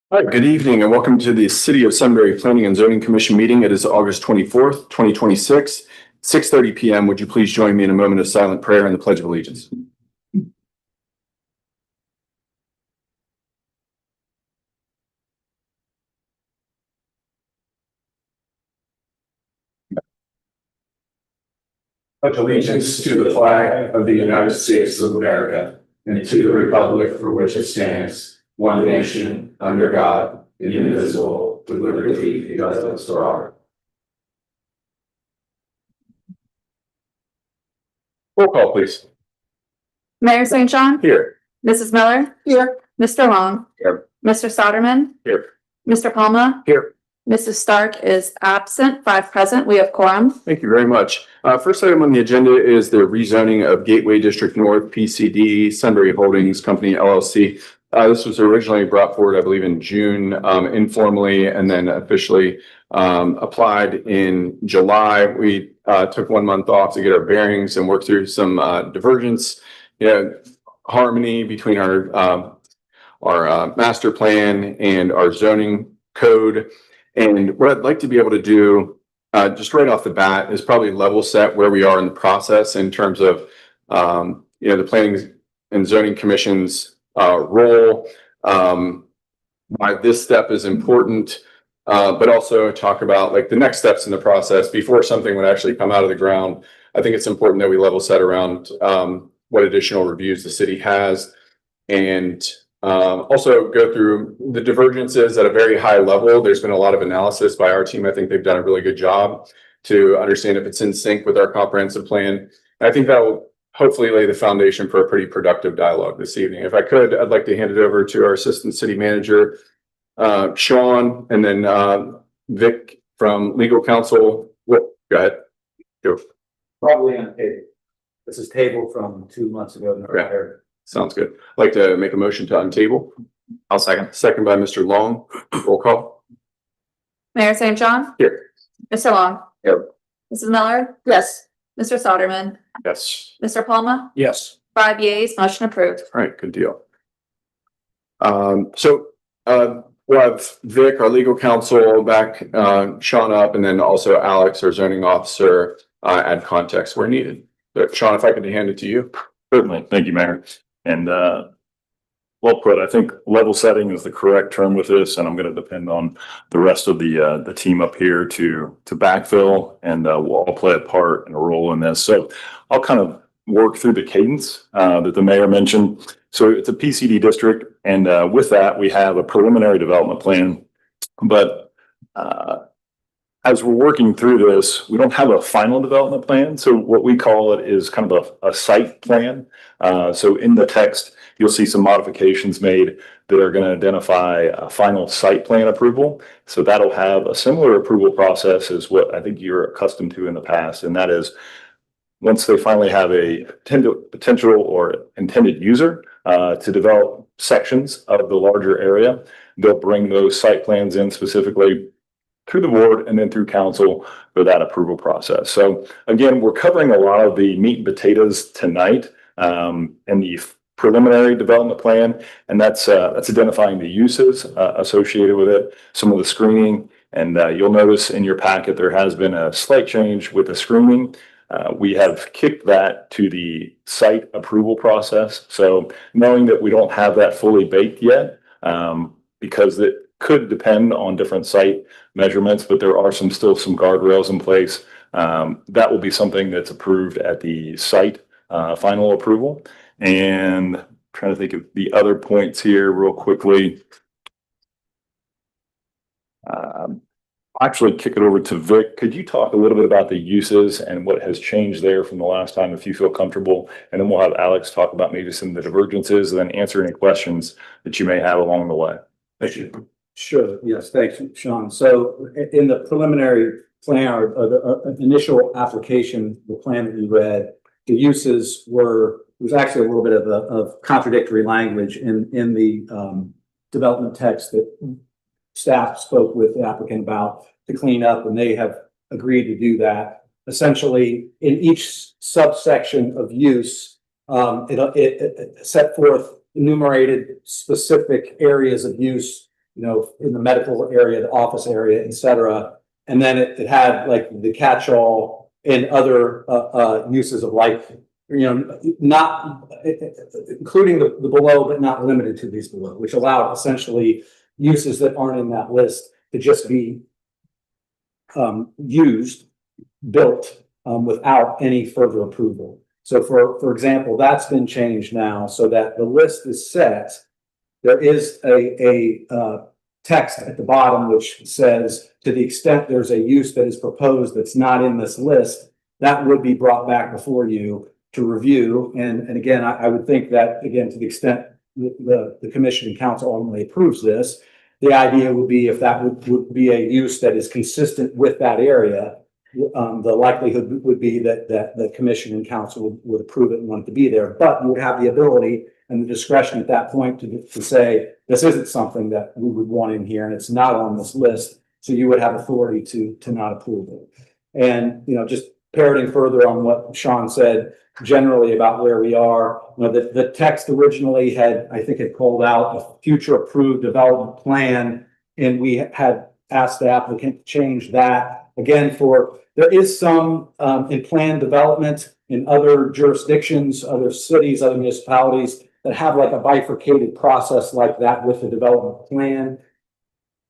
All right, good evening and welcome to the City of Sunbury Planning and Zoning Commission meeting. It is August 24th, 2026, 6:30 p.m. Would you please join me in a moment of silent prayer and the Pledge of Allegiance? Pledge allegiance to the flag of the United States of America and to the republic for which it stands, one nation, under God, indivisible, with liberty and justice for all. Roll call, please. Mayor St. John. Here. Mrs. Miller. Here. Mr. Long. Here. Mr. Soderman. Here. Mr. Palma. Here. Mrs. Stark is absent, 5 present. We have quorum. Thank you very much. First item on the agenda is the rezoning of Gateway District North PCD Sunbury Holdings Company LLC. This was originally brought forward, I believe, in June informally and then officially applied in July. We took 1 month off to get our bearings and work through some divergence, harmony between our master plan and our zoning code. And what I'd like to be able to do just right off the bat is probably level set where we are in the process in terms of the Planning and Zoning Commission's role, why this step is important, but also talk about like the next steps in the process before something would actually come out of the ground. I think it's important that we level set around what additional reviews the city has and also go through the divergences at a very high level. There's been a lot of analysis by our team. I think they've done a really good job to understand if it's in sync with our comprehensive plan. And I think that will hopefully lay the foundation for a pretty productive dialogue this evening. If I could, I'd like to hand it over to our Assistant City Manager, Sean, and then Vic from Legal Counsel. Go ahead. Go. Probably on table. This is tabled from 2 months ago. Okay. Sounds good. I'd like to make a motion to untable. I'll second. Second by Mr. Long. Roll call. Mayor St. John. Here. Mr. Long. Here. Mrs. Miller. Yes. Mr. Soderman. Yes. Mr. Palma. Yes. 5 yeas, motion approved. All right, good deal. We'll have Vic, our legal counsel, back Sean up, and then also Alex, our zoning officer, add context where needed. But Sean, if I could hand it to you. Certainly. Thank you, Mayor. And well put. I think level setting is the correct term with this, and I'm going to depend on the rest of the team up here to backfill, and we'll all play a part and a role in this. So I'll kind of work through the cadence that the mayor mentioned. So it's a PCD district, and with that we have a preliminary development plan. But as we're working through this, we don't have a final development plan. So what we call it is kind of a site plan. So in the text, you'll see some modifications made that are going to identify a final site plan approval. So that'll have a similar approval process as what I think you're accustomed to in the past. And that is once they finally have a potential or intended user to develop sections of the larger area, they'll bring those site plans in specifically through the board and then through council for that approval process. So again, we're covering a lot of the meat and potatoes tonight in the preliminary development plan, and that's identifying the uses associated with it, some of the screening, and you'll notice in your packet there has been a slight change with the screening. We have kicked that to the site approval process. So knowing that we don't have that fully baked yet, because it could depend on different site measurements, but there are still some guardrails in place. That will be something that's approved at the site final approval. And I'm trying to think of the other points here real quickly. Actually kick it over to Vic. Could you talk a little bit about the uses and what has changed there from the last time, if you feel comfortable? And then we'll have Alex talk about maybe some of the divergences and then answer any questions that you may have along the way. Thank you. Sure. Yes. Thanks, Sean. So in the preliminary plan or the initial application, the plan that you read, the uses was actually a little bit of contradictory language in the development text that staff spoke with the applicant about to clean up, and they have agreed to do that. Essentially, in each subsection of use, it set forth enumerated specific areas of use in the medical area, the office area, et cetera. And then it had like the catch-all and other uses of life, not including the below, but not limited to these below, which allowed essentially uses that aren't in that list to just be built without any further approval. So for example, that's been changed now so that the list is set. There is a text at the bottom which says, to the extent there's a use that is proposed that's not in this list, that would be brought back before you to review. And again, I would think that, again, to the extent the commission and council ultimately approves this, the idea would be if that would be a use that is consistent with that area, the likelihood would be that the commission and council would approve it and want it to be there. But you would have the ability and the discretion at that point to say, this isn't something that we would want in here and it's not on this list. So you would have authority to not approve it. And, just parroting further on what Sean said generally about where we are, the text originally had called out a future approved development plan. And we had asked the applicant to change that again there is some in plan development in other jurisdictions, other cities, other municipalities that have like a bifurcated process like that with the development plan.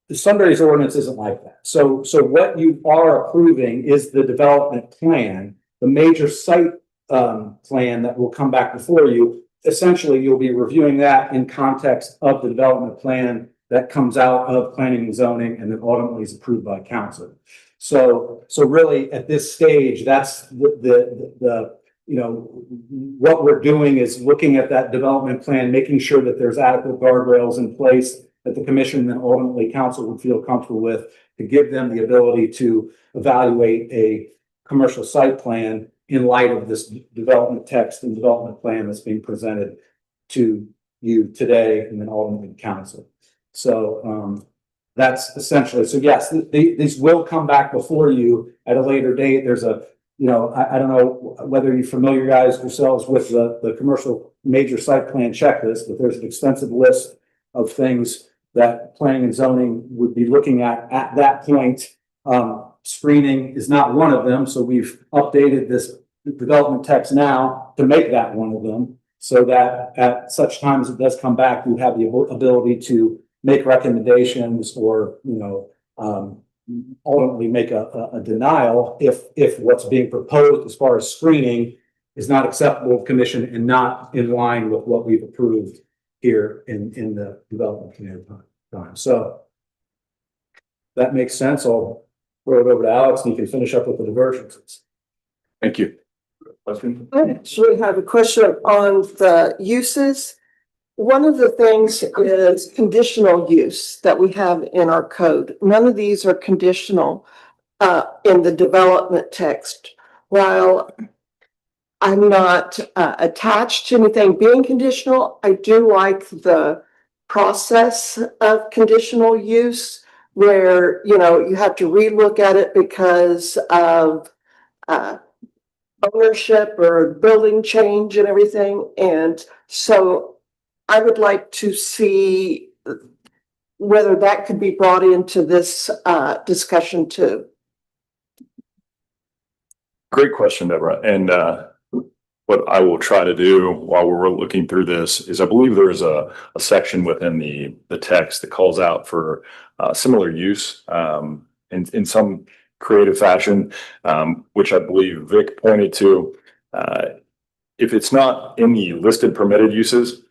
The Sunbury's ordinance isn't like that. So what you are approving is the development plan, the major site plan that will come back before you. Essentially, you'll be reviewing that in context of the development plan that comes out of planning and zoning and then ultimately is approved by council. So really at this stage, that's what we're doing is looking at that development plan, making sure that there's adequate guardrails in place that the commission and then ultimately council would feel comfortable with to give them the ability to evaluate a commercial site plan in light of this development text and development plan that's being presented to you today and then ultimately council. So that's essentially, so yes, these will come back before you at a later date. There's I don't know whether you familiarize yourselves with the commercial major site plan checklist, but there's an extensive list of things that planning and zoning would be looking at that point. Screening is not one of them. So we've updated this development text now to make that one of them so that at such times it does come back, you have the ability to make recommendations or, ultimately make a denial if what's being proposed as far as screening is not acceptable to commission and not in line with what we've approved here in the development plan time. So that makes sense. I'll throw it over to Alex and you can finish up with the diversions. Thank you. Question? I actually have a question on the uses. One of the things is conditional use that we have in our code. None of these are conditional in the development text. While I'm not attached to anything being conditional, I do like the process of conditional use where, you have to relook at it because of ownership or building change and everything. And so I would like to see whether that could be brought into this discussion too. Great question, Deborah. And what I will try to do while we're looking through this is I believe there's a section within the text that calls out for similar use in some creative fashion, which I believe Vic pointed to. If it's not in the listed permitted uses,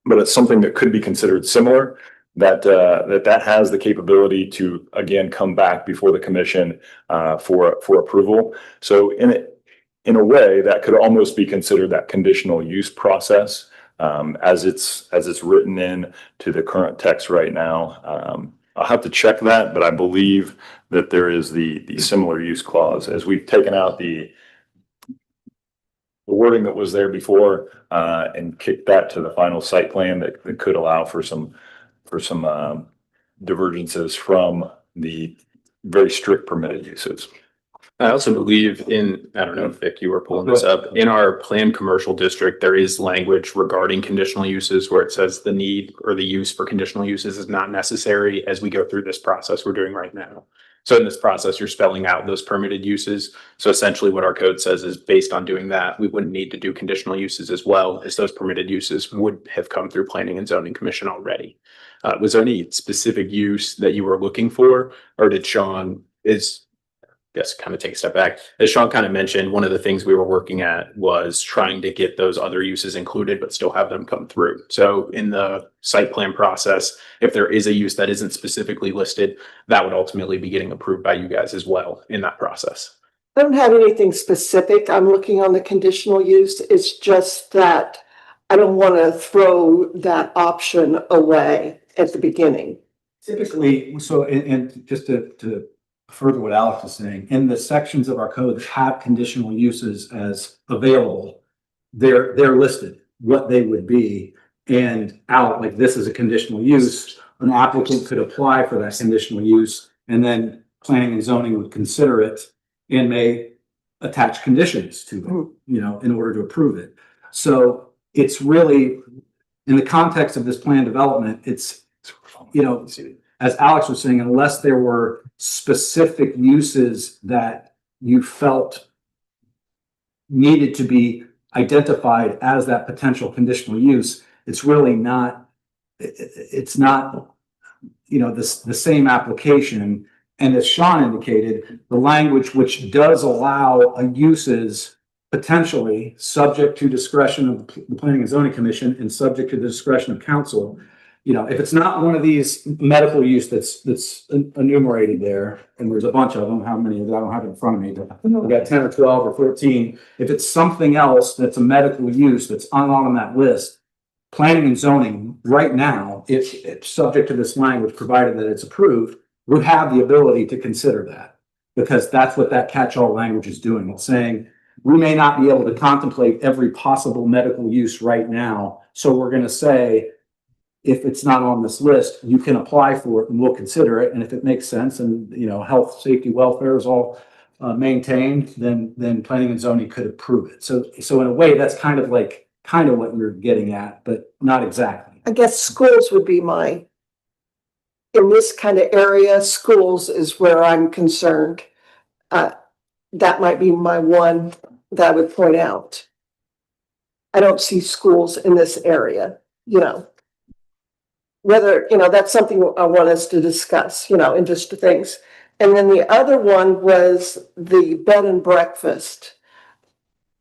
but it's something that could be considered similar, that has the capability to again come back before the commission for approval. So in a way that could almost be considered that conditional use process as it's written in to the current text right now. I'll have to check that, but I believe that there is the similar use clause as we've taken out the wording that was there before and kicked that to the final site plan that could allow for some divergences from the very strict permitted uses. I also believe in, I don't know if Vic, you were pulling this up, in our planned commercial district, there is language regarding conditional uses where it says the need or the use for conditional uses is not necessary as we go through this process we're doing right now. So in this process, you're spelling out those permitted uses. So essentially what our code says is based on doing that, we wouldn't need to do conditional uses as well, as those permitted uses would have come through Planning and Zoning Commission already. Was there any specific use that you were looking for, or did Sean kind of take a step back. As Sean kind of mentioned, one of the things we were working at was trying to get those other uses included, but still have them come through. So in the site plan process, if there is a use that isn't specifically listed, that would ultimately be getting approved by you guys as well in that process. I don't have anything specific. I'm looking on the conditional use. It's just that I don't want to throw that option away at the beginning. Typically, so, and just to further what Alex is saying, in the sections of our code that have conditional uses as available, they're listed, what they would be, and out, like this is a conditional use, an applicant could apply for that conditional use, and then planning and zoning would consider it and may attach conditions to it, you know, in order to approve it. So it's really, in the context of this plan development, it's, you know, as Alex was saying, unless there were specific uses that you felt needed to be identified as that potential conditional use, it's really not, it's not, you know, the same application. And as Sean indicated, the language which does allow a uses potentially subject to discretion of the Planning and Zoning Commission and subject to the discretion of council. You know, if it's not one of these medical use that's enumerated there, and there's a bunch of them, how many, I don't have it in front of me, but we got 10 or 12 or 13. If it's something else that's a medical use that's not on that list, planning and zoning right now, if it's subject to this language, provided that it's approved, would have the ability to consider that, because that's what that catch-all language is doing. It's saying we may not be able to contemplate every possible medical use right now, so we're going to say, if it's not on this list, you can apply for it and we'll consider it. And if it makes sense and, you know, health, safety, welfare is all maintained, then planning and zoning could approve it. So in a way, that's kind of what you're getting at, but not exactly. I guess schools would be in this kind of area, schools is where I'm concerned. That might be my one that I would point out. I don't see schools in this area, you know. Whether, you know, that's something I want us to discuss, you know, and just things. And then the other one was the bed and breakfast.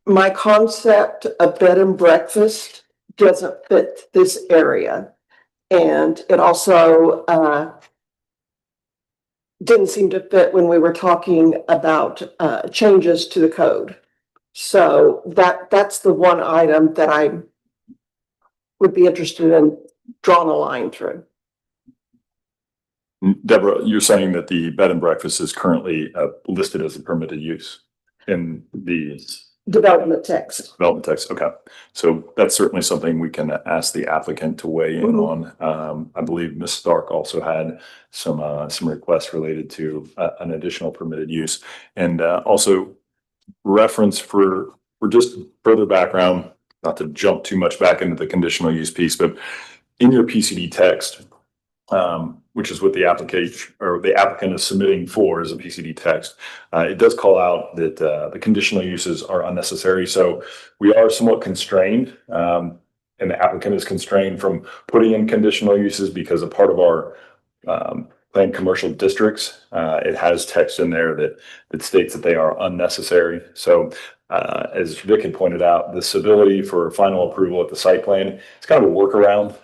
My concept of bed and breakfast doesn't fit this area. And it also didn't seem to fit when we were talking about changes to the code. So that's the one item that I would be interested in drawing a line through. Deborah, you're saying that the bed and breakfast is currently listed as a permitted use in the Development text. development text. Okay. So that's certainly something we can ask the applicant to weigh in on. I believe Ms. Stark also had some requests related to an additional permitted use, and also reference for just further background, not to jump too much back into the conditional use piece, but in your PCD text, which is what the application or the applicant is submitting for as a PCD text, it does call out that the conditional uses are unnecessary. So we are somewhat constrained, and the applicant is constrained from putting in conditional uses because a part of our planned commercial districts, it has text in there that states that they are unnecessary. So as Vic had pointed out, the civility for final approval at the site plan, it's kind of a workaround,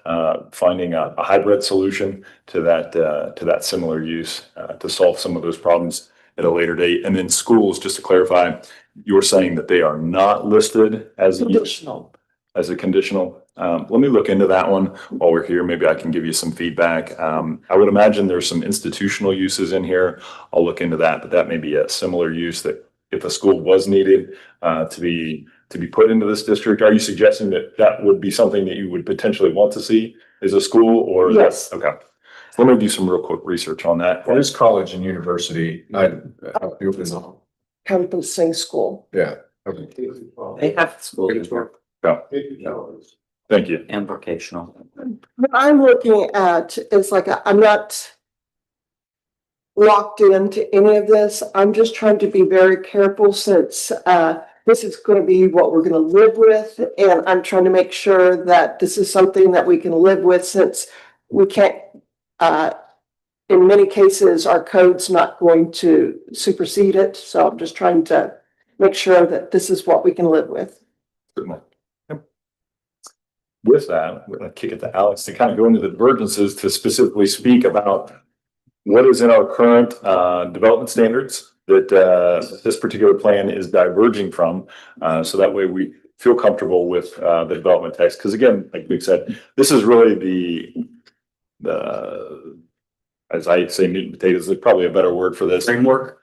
finding a hybrid solution to that similar use to solve some of those problems at a later date. And then schools, just to clarify, you're saying that they are not listed as Conditional. As a conditional. Let me look into that one while we're here. Maybe I can give you some feedback. I would imagine there's some institutional uses in here. I'll look into that, but that may be a similar use that if a school was needed to be put into this district. Are you suggesting that would be something that you would potentially want to see as a school, or? Yes. Okay. Let me do some real quick research on that. There's college and university. encompassing school. Yeah. They have school Thank you. and vocational. What I'm looking at is like, I'm not locked into any of this. I'm just trying to be very careful since this is going to be what we're going to live with. And I'm trying to make sure that this is something that we can live with since we can't, in many cases, our code's not going to supersede it. So I'm just trying to make sure that this is what we can live with. Certainly. Yep. With that, we're going to kick it to Alex to kind of go into the divergences to specifically speak about what is in our current development standards that this particular plan is diverging from. So that way we feel comfortable with the development text. Because again, like we said, this is really the as I say, meat and potatoes is probably a better word for this. Framework.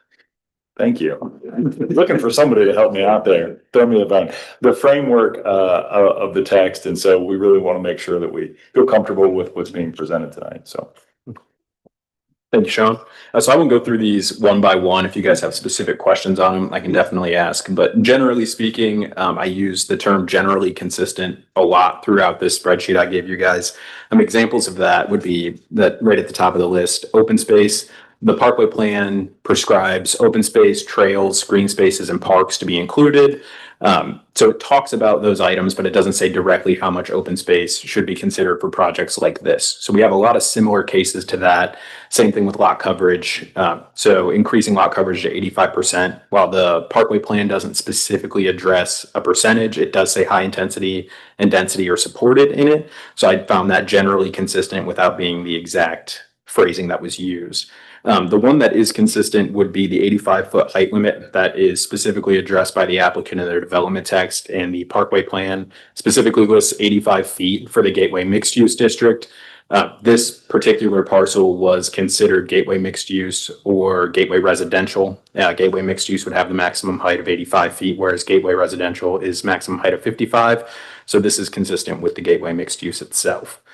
Thank you. Looking for somebody to help me out there. Throw me a bone. The framework of the text. And so we really want to make sure that we feel comfortable with what's being presented tonight. So. Thank you, Sean. So I won't go through these one by one. If you guys have specific questions on them, I can definitely ask. But generally speaking, I use the term generally consistent a lot throughout this spreadsheet I gave you guys. Examples of that would be that right at the top of the list, open space. The Parkway Plan prescribes open space, trails, green spaces, and parks to be included. So it talks about those items, but it doesn't say directly how much open space should be considered for projects like this. So we have a lot of similar cases to that. Same thing with lot coverage. So increasing lot coverage to 85%. While the Parkway Plan doesn't specifically address a percentage, it does say high intensity and density are supported in it. So I found that generally consistent without being the exact phrasing that was used. The one that is consistent would be the 85-foot height limit that is specifically addressed by the applicant in their development text, and the Parkway Plan specifically lists 85 feet for the Gateway Mixed Use District. This particular parcel was considered Gateway Mixed Use or Gateway Residential. Gateway Mixed Use would have the maximum height of 85 feet, whereas Gateway Residential is maximum height of 55. So this is consistent with the Gateway Mixed Use itself.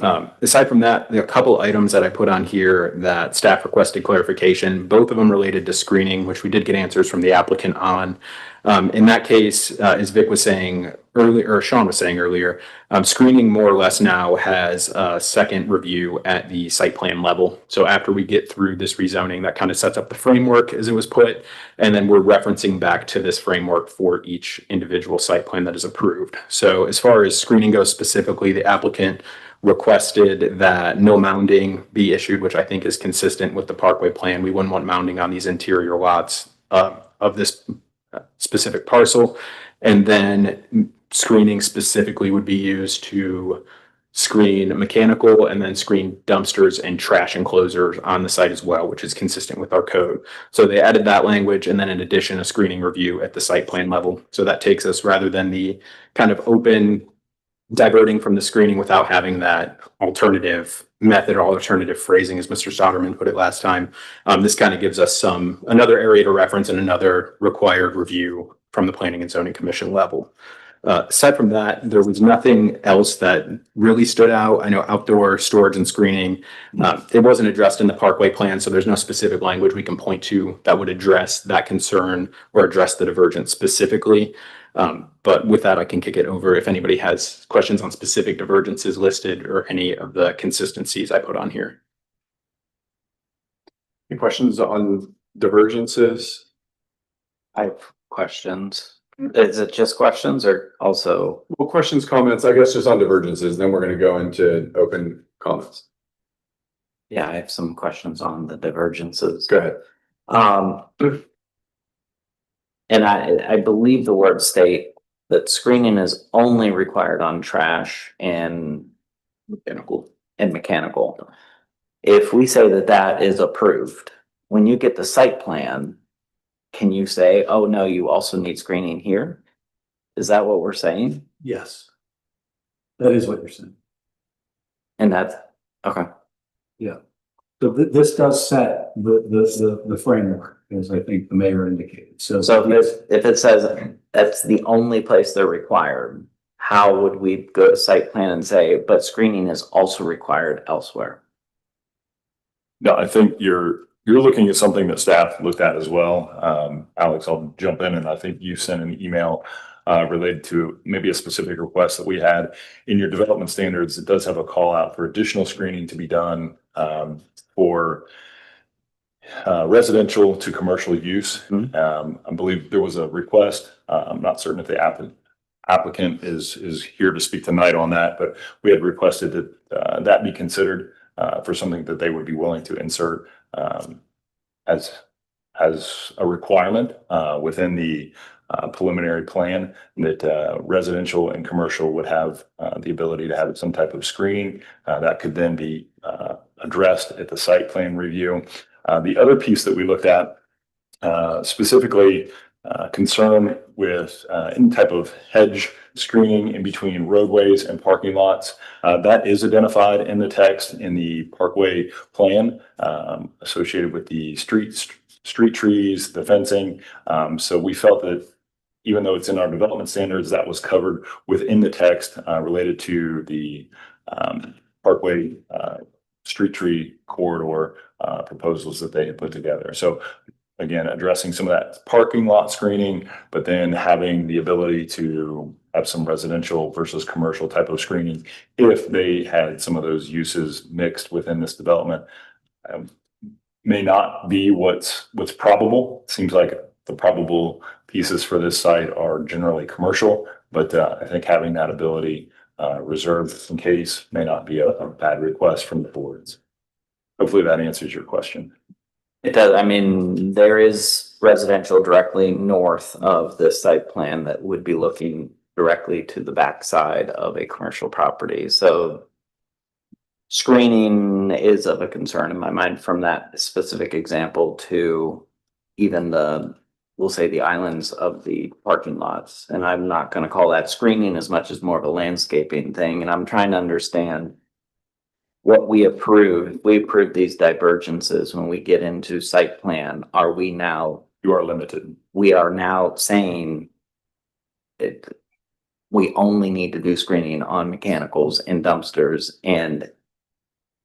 Aside from that, there are a couple items that I put on here that staff requested clarification, both of them related to screening, which we did get answers from the applicant on. In that case, as Vic was saying earlier, or Sean was saying earlier, screening more or less now has a second review at the site plan level. So after we get through this rezoning, that kind of sets up the framework as it was put, and then we're referencing back to this framework for each individual site plan that is approved. So as far as screening goes specifically, the applicant requested that no mounding be issued, which I think is consistent with the Parkway Plan. We wouldn't want mounding on these interior lots of this specific parcel. And then screening specifically would be used to screen mechanical and then screen dumpsters and trash enclosures on the site as well, which is consistent with our code. So they added that language, and then in addition, a screening review at the site plan level. So that takes us, rather than the kind of open diverting from the screening without having that alternative method or alternative phrasing, as Mr. Soderman put it last time. This kind of gives us another area to reference and another required review from the Planning and Zoning Commission level. Aside from that, there was nothing else that really stood out. I know outdoor storage and screening, it wasn't addressed in the Parkway Plan, so there's no specific language we can point to that would address that concern or address the divergence specifically. But with that, I can kick it over if anybody has questions on specific divergences listed or any of the consistencies I put on here. Any questions on divergences? I have questions. Is it just questions or also? Well, questions, comments, I guess just on divergences, then we're going to go into open comments. Yeah, I have some questions on the divergences. Go ahead. And I believe the words state that screening is only required on trash and mechanical. If we say that that is approved, when you get the site plan, can you say, oh no, you also need screening here? Is that what we're saying? Yes. That is what you're saying. And that's, okay. So this does set the framework, as I think the mayor indicated. So if it says that's the only place they're required, how would we go to site plan and say, but screening is also required elsewhere? No, I think you're You're looking at something that staff looked at as well. Alex, I'll jump in, and I think you sent an email related to maybe a specific request that we had in your development standards. It does have a call out for additional screening to be done for residential to commercial use. I believe there was a request. I'm not certain if the applicant is here to speak tonight on that, but we had requested that that be considered for something that they would be willing to insert as a requirement within the preliminary plan, that residential and commercial would have the ability to have some type of screening that could then be addressed at the site plan review. The other piece that we looked at specifically concern with any type of hedge screening in between roadways and parking lots. That is identified in the text in the parkway plan associated with the street trees, the fencing. So we felt that even though it's in our development standards, that was covered within the text related to the parkway street tree corridor proposals that they had put together. So again, addressing some of that parking lot screening, but then having the ability to have some residential versus commercial type of screening if they had some of those uses mixed within this development. May not be what's probable. Seems like the probable pieces for this site are generally commercial, but I think having that ability reserved in case may not be a bad request from the boards. Hopefully that answers your question. It does. I mean, there is residential directly north of this site plan that would be looking directly to the backside of a commercial property. So screening is of a concern in my mind from that specific example to even we'll say the islands of the parking lots. And I'm not going to call that screening as much as more of a landscaping thing. And I'm trying to understand what we approve. We approve these divergences when we get into site plan. Are we now? You are limited. We are now saying we only need to do screening on mechanicals and dumpsters, and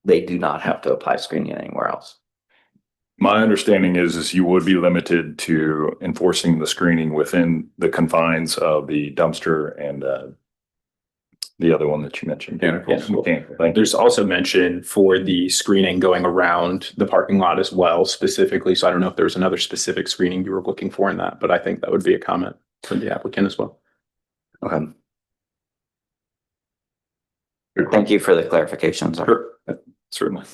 they do not have to apply screening anywhere else. My understanding is you would be limited to enforcing the screening within the confines of the dumpster and the other one that you mentioned. Mechanical. Mechanical. Thank you. There's also mention for the screening going around the parking lot as well specifically. So I don't know if there was another specific screening you were looking for in that, but I think that would be a comment from the applicant as well. Okay. Thank you for the clarifications. Sure. Certainly.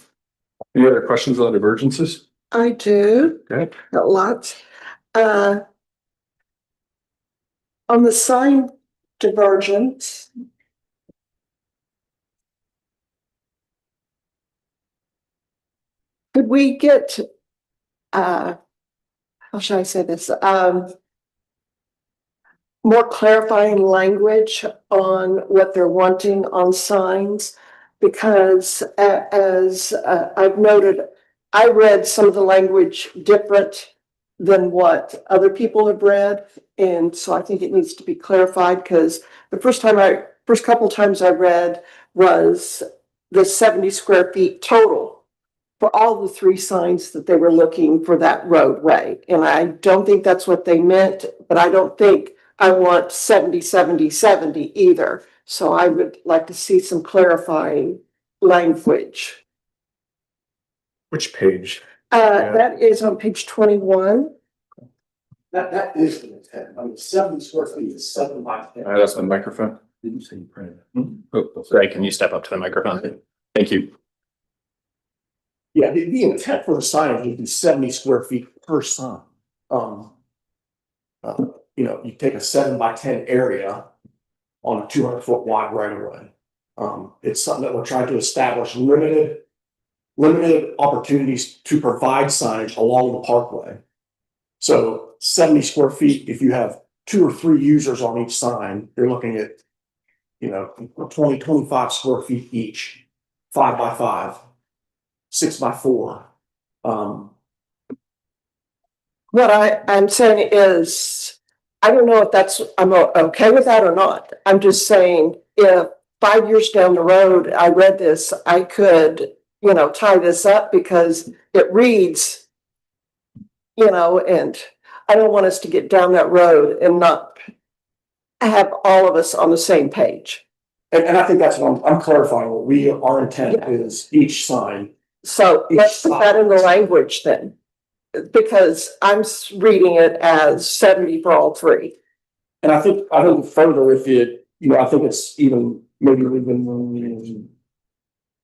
Any other questions on divergences? I do. Okay. Got lots. On the sign divergence. Could we get, how should I say this? More clarifying language on what they're wanting on signs? Because as I've noted, I read some of the language different than what other people have read. And so I think it needs to be clarified, because the first couple times I read was the 70 square feet total for all the 3 signs that they were looking for that roadway. And I don't think that's what they meant, but I don't think I want 70, 70, 70 either. So I would like to see some clarifying language. Which page? That is on page 21. That is the intent. I mean, 70 square feet is 7 by 10. That's the microphone. Didn't say you printed. Greg, can you step up to the microphone? Thank you. Yeah, the intent for the signage is 70 square feet per sign. You take a 7 by 10 area on a 200-foot wide right of way. It's something that we're trying to establish limited opportunities to provide signage along the parkway. So 70 square feet, if you have 2 or 3 users on each sign, you're looking at, 20, 25 square feet each, 5 by 5, 6 by 4. What I'm saying is, I don't know if I'm okay with that or not. I'm just saying, if 5 years down the road, I read this, I could, tie this up, because it reads you know, and I don't want us to get down that road and not have all of us on the same page. And I think that's what I'm clarifying, what our intent Yeah. is each sign. So let's put that in the language then. Because I'm reading it as 70 for all three. And I think further, if it, I think it's even, maybe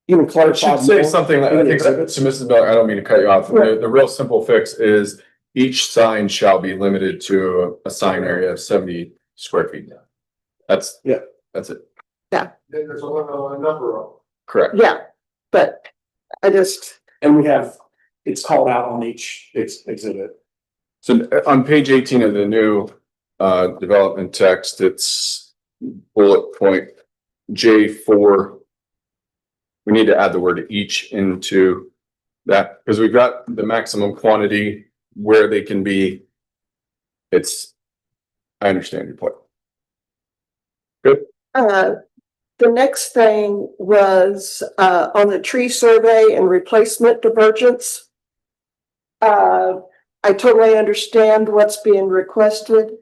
even I clarify. should say something, I in the think, to exhibits. Mrs. Miller, I don't mean to cut you off. Right. The real simple fix is each sign shall be limited to a sign area of 70 square feet. That's. Yeah. That's it. There's a number of. Correct. Yeah, but I just, And we have, it's called out on each exhibit. So on page 18 of the new development text, it's bullet point J4. We need to add the word each into that because we've got the maximum quantity where they can be. I understand your point. the next thing was, on the tree survey and replacement divergence. I totally understand what's being requested.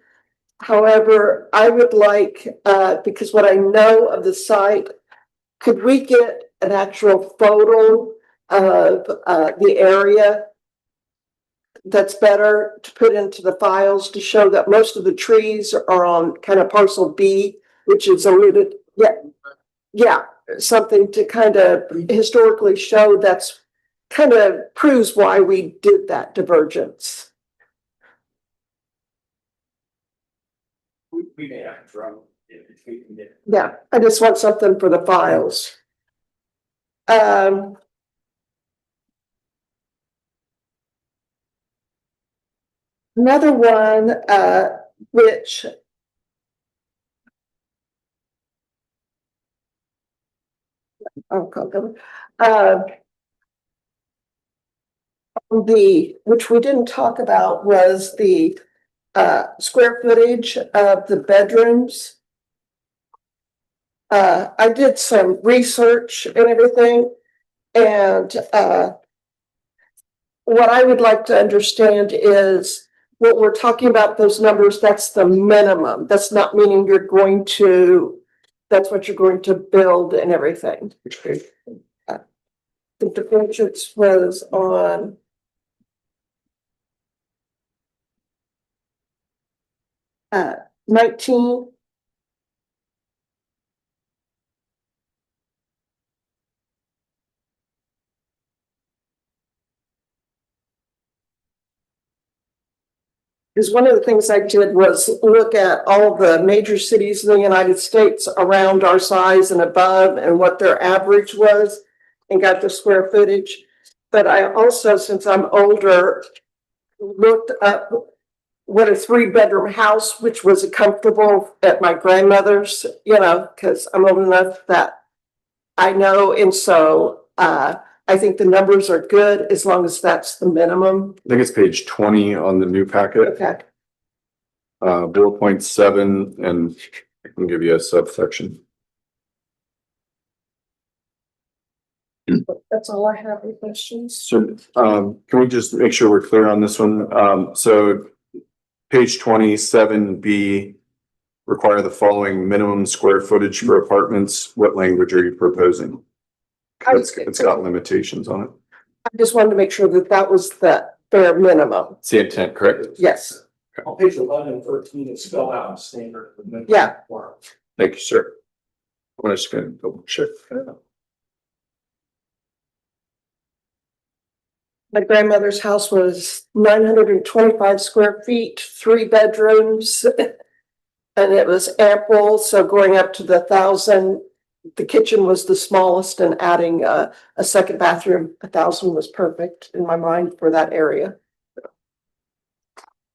However, I would like, because what I know of the site, could we get an actual photo of, the area that's better to put into the files to show that most of the trees are on kind of parcel B, which is alluded, yeah, something to kind of historically show that's kind of proves why we did that divergence. We may have to drum if we can get. Yeah, I just want something for the files. Another one, which which we didn't talk about was the square footage of the bedrooms. I did some research and everything, and what I would like to understand is what we're talking about, those numbers, that's the minimum. That's not meaning you're going to, that's what you're going to build and everything. The divergence was on uh 19. Because one of the things I did was look at all the major cities in the United States around our size and above and what their average was and got the square footage. But I also, since I'm older, looked up what a 3-bedroom house, which was comfortable at my grandmother's, because I'm old enough that I know. And so I think the numbers are good as long as that's the minimum. I think it's page 20 on the new packet. Okay. Bullet point 7, and I can give you a subsection. That's all I have. Any questions? So, can we just make sure we're clear on this one? So page 27B, require the following minimum square footage for apartments. What language are you proposing? It's got limitations on it. I just wanted to make sure that that was the bare minimum. It's the intent, correct? Yes. On page 11 and 13, it's spelled out in standard. Yeah. Thank you, sir. I'm just gonna double check that. My grandmother's house was 925 square feet, 3 bedrooms. And it was ample, so going up to the 1,000, the kitchen was the smallest, and adding a second bathroom, 1,000 was perfect in my mind for that area.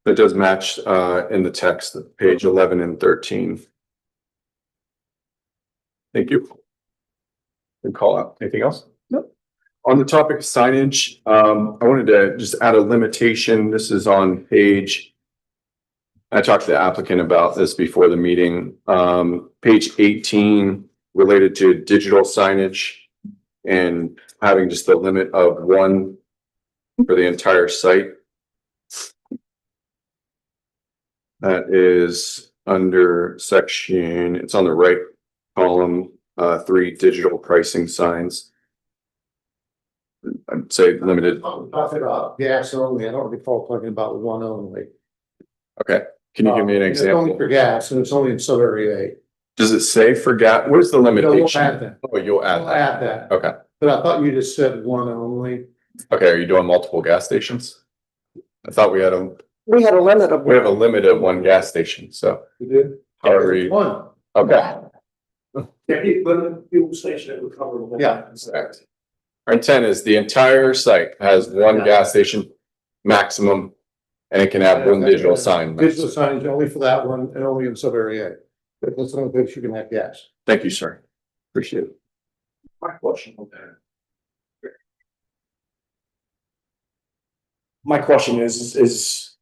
That does match in the text, page 11 and 13. Thank you. Good call out. Anything else? Nope. On the topic of signage, I wanted to just add a limitation. This is on page. I talked to the applicant about this before the meeting. Page 18 related to digital signage and having just the limit of 1 for the entire site. That is under section, it's on the right column, 3 digital pricing signs. I'd say limited. Talking about gas only, I don't recall talking about one only. Okay, can you give me an It's only example? for gas and it's only in sub area 8. Does it say for gas? Where's the We'll limitation? add that. Oh, you'll add We'll that. add that. Okay, But I thought you just said one only. okay, are you doing multiple gas stations? I thought we had We had a limit of. we have a limit of 1 gas station, so You did? however you, One. okay. Yeah, but fuel station it would cover. Yeah. Correct. Our intent is the entire site has 1 gas station maximum, and it can have 1 digital sign. Digital signage only for that one and only in sub area 8. That's the only place you can have gas. Thank you, sir. Appreciate it. My question on that. My question is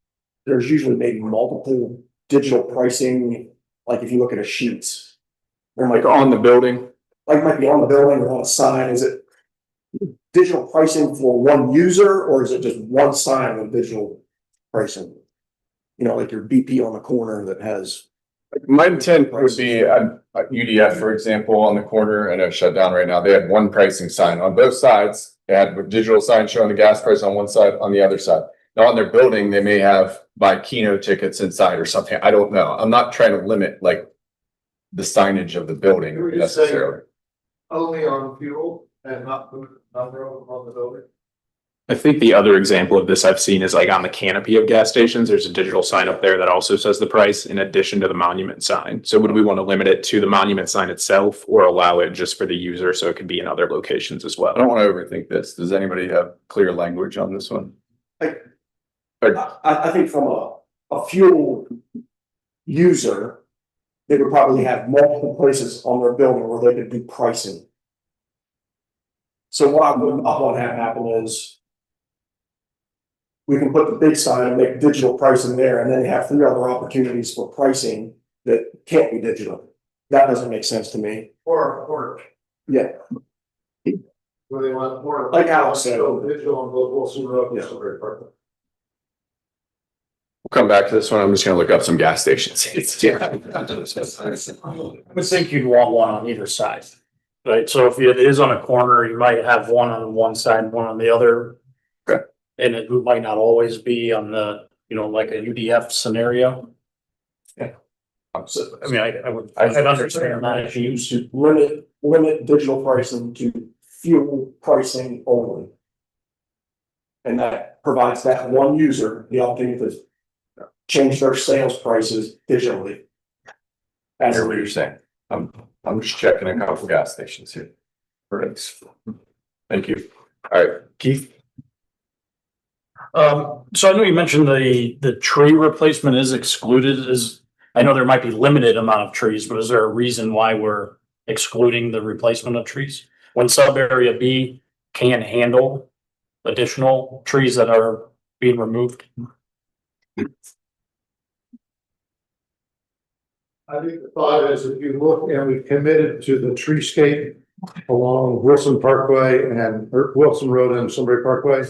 there's usually maybe multiple digital pricing, like if you look at a sheet. Or Like on the building, like might be on the building or on a sign, is it digital pricing for one user or is it just one sign with digital pricing? You know, like your BP on the corner that has. my intent would be a UDF, for example, on the corner, I know it's shut down right now. They had 1 pricing sign on both sides. They had a digital sign showing the gas price on one side, on the other side. Now on their building, they may have buy Keno tickets inside or something. I don't know. I'm not trying to limit like the signage of the building necessarily. Only on fuel and not on the building? I think the other example of this I've seen is like on the canopy of gas stations, there's a digital sign up there that also says the price in addition to the monument sign. So would we want to limit it to the monument sign itself or allow it just for the user so it could be in other locations as well? I don't want to overthink this. Does anybody have clear language on this one? I think from a fuel user, they would probably have multiple places on their building where they could do pricing. So what I want to have happen is we can put the big sign and make digital pricing there, and then they have 3 other opportunities for pricing that can't be digital. That doesn't make sense to me. Or yeah. Where they want more. Like Alex said. Digital on both Wilson Road and Silver Park. We'll come back to this one. I'm just gonna look up some gas stations. I would think you'd want one on either side, right? So if it is on a corner, you might have one on one side and one on the other. Okay. And it might not always be on the, like a UDF scenario. I mean, I'd understand that if you used to. Limit digital pricing to fuel pricing only. And that provides that one user the opportunity to change their sales prices digitally. I hear what you're saying. I'm just checking a couple gas stations here. Perfect. Thank you. All right, Keith. So I know you mentioned the tree replacement is excluded. I know there might be limited amount of trees, but is there a reason why we're excluding the replacement of trees? When sub area B can handle additional trees that are being removed? I think the thought is if you look and we committed to the treescape along Wilson Parkway and Wilson Road and Sunbury Parkway,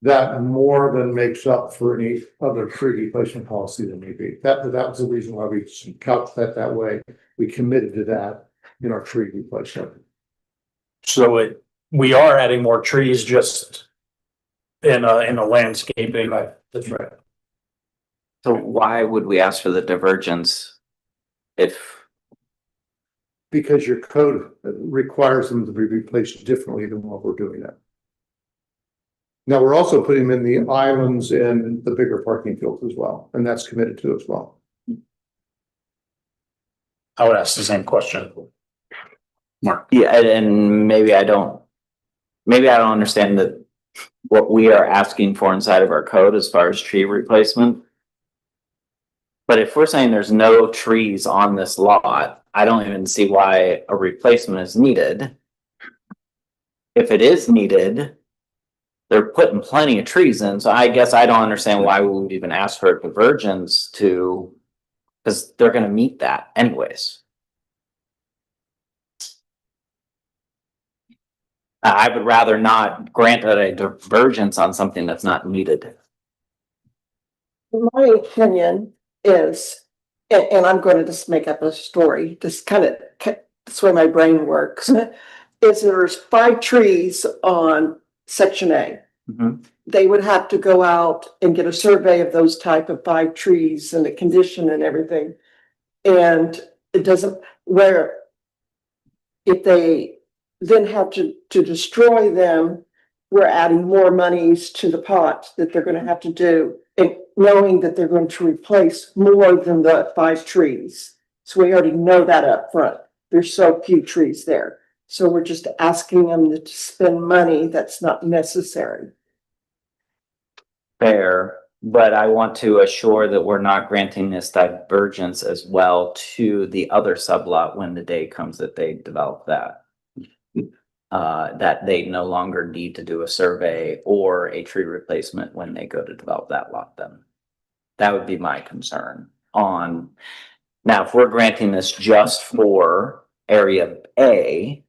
that more than makes up for any other tree replacement policy that may be. That was the reason why we couched that way. We committed to that in our tree replacement. So we are adding more trees just in a landscaping. Right. That's right. So why would we ask for the divergence if, Because your code requires them to be replaced differently than what we're doing now. Now, we're also putting them in the islands and the bigger parking fields as well, and that's committed to as well. I would ask the same question. Mark. yeah, and maybe I don't understand that what we are asking for inside of our code as far as tree replacement. But if we're saying there's no trees on this lot, I don't even see why a replacement is needed. If it is needed, they're putting plenty of trees in, so I guess I don't understand why we would even ask for a divergence because they're gonna meet that anyways. I would rather not grant a divergence on something that's not needed. In my opinion, is, and I'm going to just make up a story, just kind of, that's the way my brain works, is there's 5 trees on section A. Mhm. They would have to go out and get a survey of those type of 5 trees and the condition and everything. And it doesn't, where if they then have to destroy them, we're adding more monies to the pot that they're gonna have to do, and knowing that they're going to replace more than the 5 trees. So we already know that up front. There's so few trees there. So we're just asking them to spend money that's not necessary. Fair, but I want to assure that we're not granting this divergence as well to the other sublot when the day comes that they develop that. That they no longer need to do a survey or a tree replacement when they go to develop that lot then. That would be my concern on, now, if we're granting this just for area A,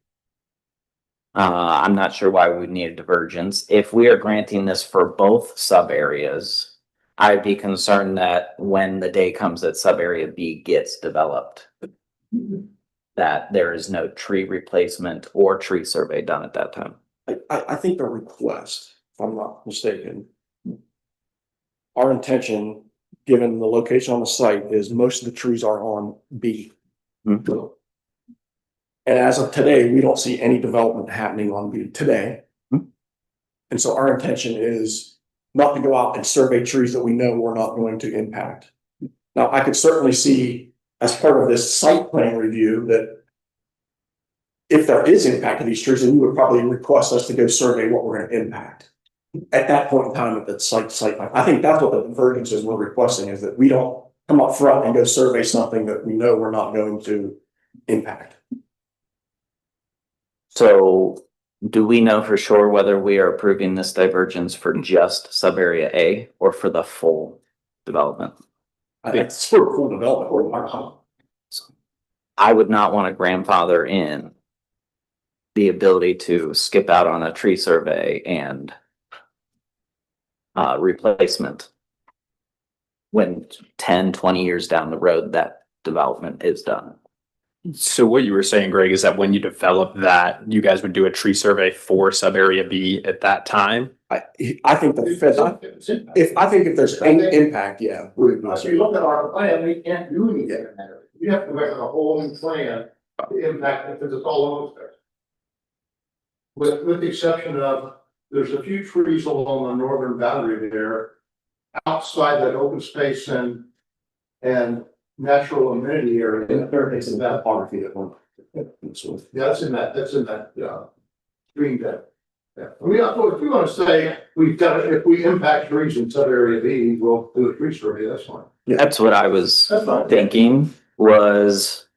I'm not sure why we would need a divergence. If we are granting this for both sub areas, I'd be concerned that when the day comes that sub area B gets developed, that there is no tree replacement or tree survey done at that time. I think the request, if I'm not mistaken, our intention, given the location on the site, is most of the trees are on B. Mhm. And as of today, we don't see any development happening on B today. And so our intention is not to go out and survey trees that we know we're not going to impact. Now, I could certainly see as part of this site plan review that if there is impact to these trees, then you would probably request us to go survey what we're going to impact. At that point in time, at that site plan, I think that's what the divergence is we're requesting, is that we don't come up front and go survey something that we know we're not going to impact. So do we know for sure whether we are approving this divergence for just sub area A or for the full development? It's for full development or I would not want to grandfather in the ability to skip out on a tree survey and replacement when 10, 20 years down the road that development is done. So what you were saying, Greg, is that when you develop that, you guys would do a tree survey for sub area B at that time? I think if there's any impact, yeah. If you look at our plan, we can't do anything in that area. You have to make a whole new plan to impact it, because it's all over there. With the exception of, there's a few trees along the northern boundary there, outside that open space and natural amenity area. It's in that topography that one. Yeah, that's in that, green bed. Yeah, I mean, if we want to say, if we impact trees in sub area B, we'll do a tree survey, that's fine. That's what I was That's fine. thinking, was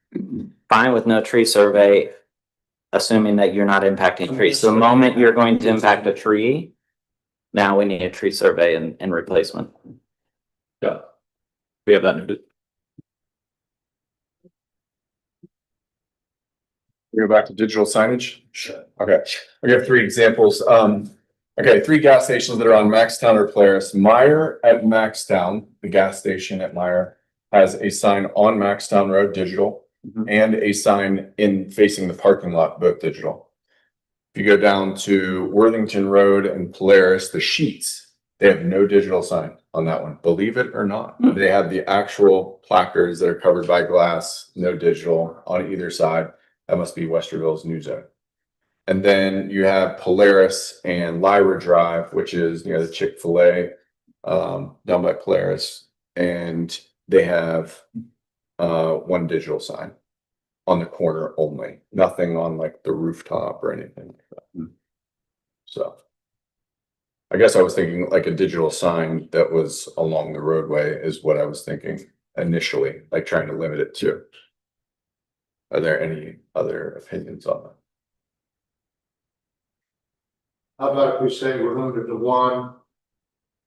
fine with no tree survey, assuming that you're not impacting trees. So the moment you're going to impact a tree, now we need a tree survey and replacement. Yeah. We have that noted. We go back to digital signage? Sure. Okay, we have 3 examples. Okay, 3 gas stations that are on Maxtown or Polaris. Meyer at Maxtown, the gas station at Meyer, has a sign on Maxtown Road, digital, and a sign in facing the parking lot, both digital. If you go down to Worthington Road and Polaris, the Sheets, they have no digital sign on that one, believe it or not. They have the actual placards that are covered by glass, no digital on either side. That must be Westerville's new zone. And then you have Polaris and Lyra Drive, which is near the Chick-fil-A, down by Polaris. And they have 1 digital sign on the corner only, nothing on like the rooftop or anything like that. So I guess I was thinking like a digital sign that was along the roadway is what I was thinking initially, like trying to limit it to. Are there any other opinions on that? How about if we say we're limited to 1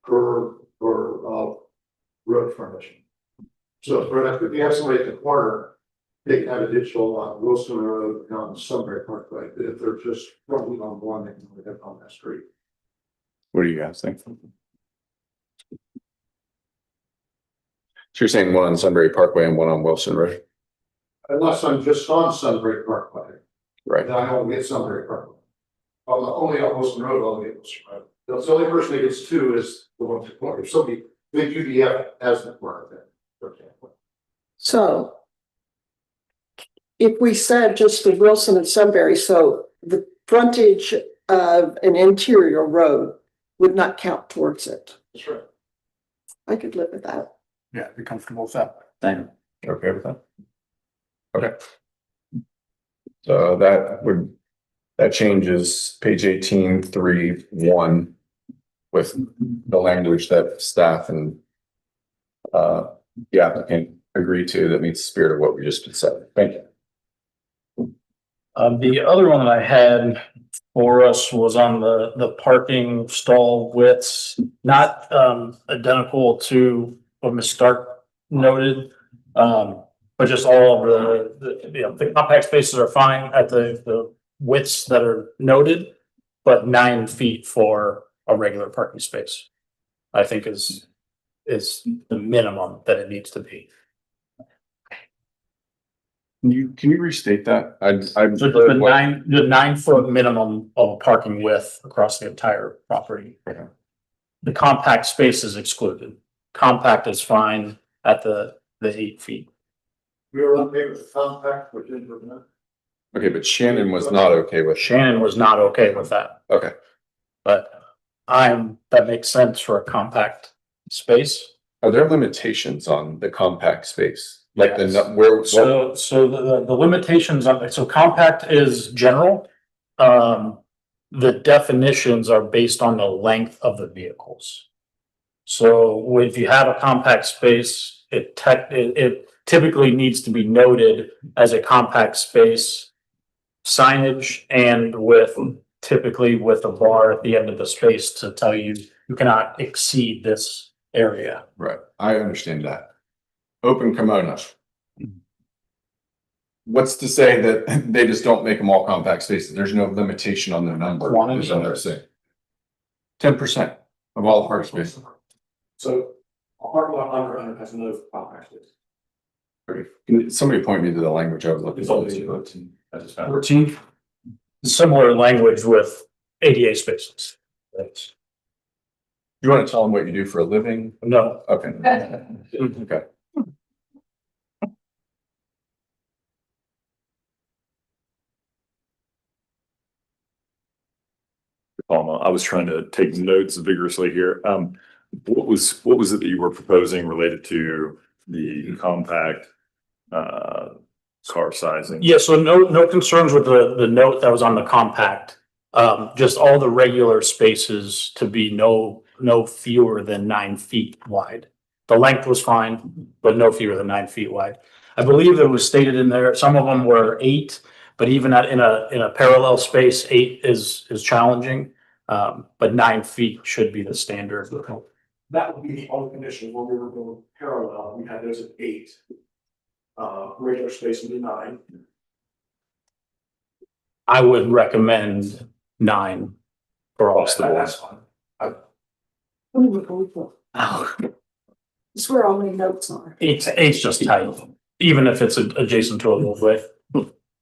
per road frontage? So if you have somebody at the corner, they can have a digital on Wilson Road and on Sunbury Parkway, but if they're just running on 1, they can only have on that street. What do you guys think? So you're saying one on Sunbury Parkway and one on Wilson Road? Unless I'm just on Sunbury Parkway, Right. then I don't get Sunbury Parkway. Only on Wilson Road, I'll get Wilson Road. The only person that gets two is the one to corner. If somebody, big UDF has the corner then, for example. So if we said just the Wilson and Sunbury, so the frontage of an interior road would not count towards it. That's right. I could live with that. Yeah, be comfortable with that. Same. Okay with that? Okay. So that changes page 18.3.1 with the language that staff and the applicant agree to that meets the spirit of what we just said. Thank you. The other one that I had for us was on the parking stall widths, not identical to what Ms. Stark noted. But just all of the compact spaces are fine at the widths that are noted, but 9 feet for a regular parking space, I think is the minimum that it needs to be. Can you restate that? So the 9 foot minimum of a parking width across the entire property. Okay. The compact space is excluded. Compact is fine at the 8 feet. We were okay with the compact, which is for that. Okay, but Shannon was not okay with. Shannon was not okay with that, Okay, but that makes sense for a compact space. are there limitations on the compact space? Like Yes. where? So the limitations on, so compact is general. The definitions are based on the length of the vehicles. So if you have a compact space, it typically needs to be noted as a compact space signage and typically with a bar at the end of the space to tell you cannot exceed this area. Right, I understand that. Open kimono. What's to say that they just don't make them all compact spaces? There's no limitation on the number. Quantity. Is what they're saying. 10% of all park spaces. So a parking lot under 100 has no compact space. Okay. Can somebody point me to the language I was looking for? 14. Similar language with ADA spaces. You want to tell them what you do for a living? No, Okay. Okay. Palma, I was trying to take notes vigorously here. What was it that you were proposing related to the compact car sizing? yeah, so no concerns with the note that was on the compact. Just all the regular spaces to be no fewer than 9 feet wide. The length was fine, but no fewer than 9 feet wide. I believe it was stated in there, some of them were 8, but even in a parallel space, 8 is challenging. But 9 feet should be the standard. That would be the only condition where we were going parallel. We had those at 8. Regular space would be 9. I would recommend 9 for all the board. That's fine. Oh. It's where all my notes are. Eight's just tight, even if it's adjacent to a roadway.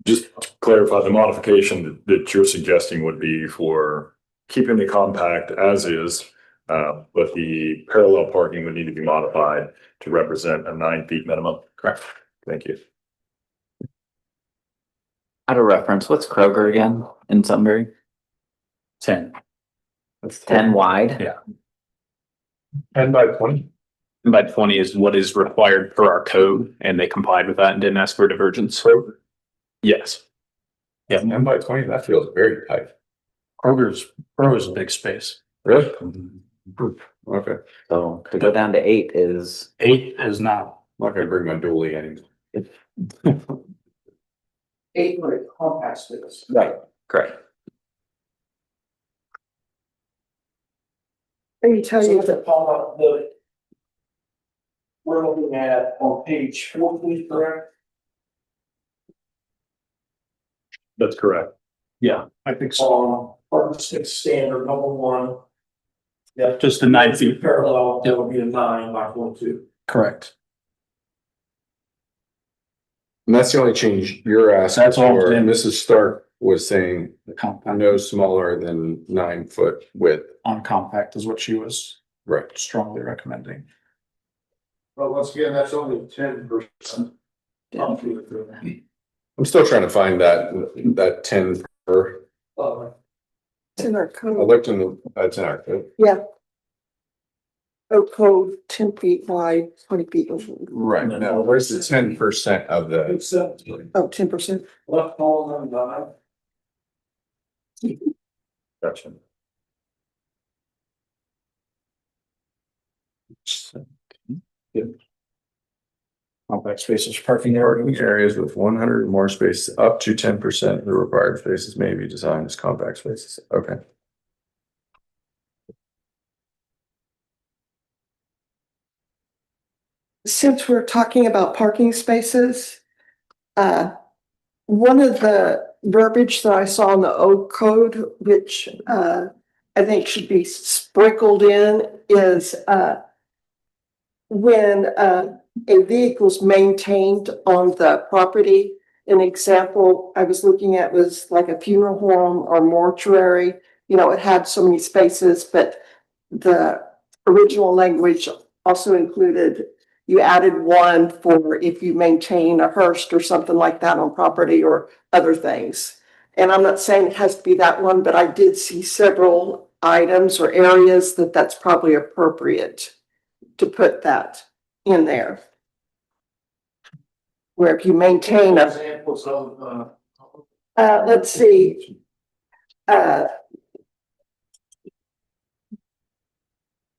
Just to clarify, the modification that you're suggesting would be for keeping the compact as is, but the parallel parking would need to be modified to represent a 9 feet minimum. Correct. Thank you. Out of reference, what's Kroger again in Sunbury? 10. It's 10 wide? Yeah. 10 by 20. 10 by 20 is what is required per our code, and they complied with that and didn't ask for divergence. Yes. Yeah, 10 by 20, that feels very tight. Kroger's a big space. Really? Okay. So to go down to 8 is 8 is not. I'm not gonna bring my dually anymore. 8 for a compact space. right, correct. Let me tell you, So Paul, we're looking at on page 14, correct? That's correct. Yeah, I think so. Parking space standard number 1. Yeah. Just the 9 feet. Parallel, that would be a 9 by 22. Correct. And that's the only change you're asking That's all I'm for. saying. Mrs. Stark was saying The compact, no smaller than 9 foot width. on compact is what she was Right. strongly recommending. But once again, that's only 10%. I'm still trying to find that 10 per. It's in our I code. looked in the, that's in our code. Yeah. Code 10 feet wide, 20 feet. Right, now, where's the 10% of the? Oh, 10%. Left column on the Gotcha. Compact spaces, parking Parking area. areas with 100 or more spaces, up to 10% of the required spaces may be designed as compact spaces. Okay. Since we're talking about parking spaces, one of the verbiage that I saw in the old code, which I think should be sprinkled in, is when a vehicle's maintained on the property. An example I was looking at was like a funeral home or mortuary. You know, it had so many spaces, but the original language also included, you added one for if you maintain a hearse or something like that on property or other things. And I'm not saying it has to be that one, but I did see several items or areas that that's probably appropriate to put that in there. Where if you maintain a, Examples of, let's see.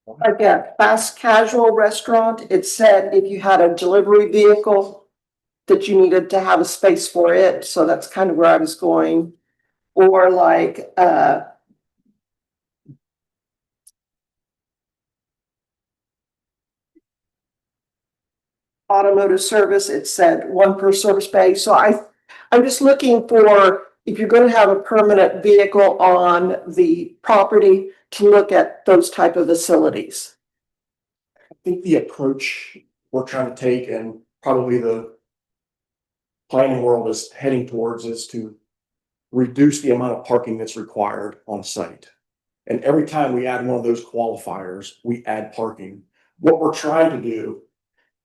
Like a fast casual restaurant, it said if you had a delivery vehicle that you needed to have a space for it, so that's kind of where I was going. Or like, automotive service, it said one per service bay, so I'm just looking for, if you're gonna have a permanent vehicle on the property, to look at those type of facilities. I think the approach we're trying to take, and probably the planning world is heading towards, is to reduce the amount of parking that's required on site. And every time we add one of those qualifiers, we add parking. What we're trying to do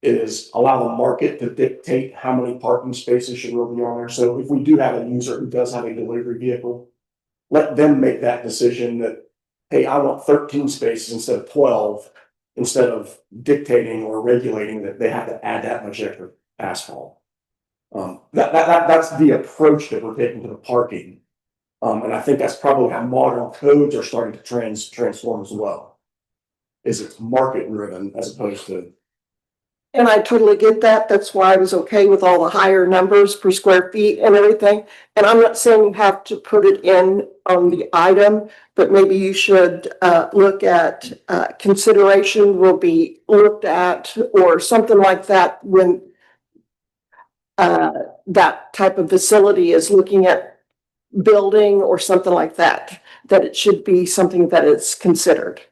is allow the market to dictate how many parking spaces should really be on there. So if we do have a user who does have a delivery vehicle, let them make that decision that, hey, I want 13 spaces instead of 12, instead of dictating or regulating that they have to add that much extra asphalt. That's the approach that we're taking to the parking. And I think that's probably how modern codes are starting to transform as well. Is it's market driven as opposed to. And I totally get that. That's why I was okay with all the higher numbers per square feet and everything. And I'm not saying you have to put it in on the item, but maybe you should look at consideration will be looked at or something like that when that type of facility is looking at building or something like that, that it should be something that is considered.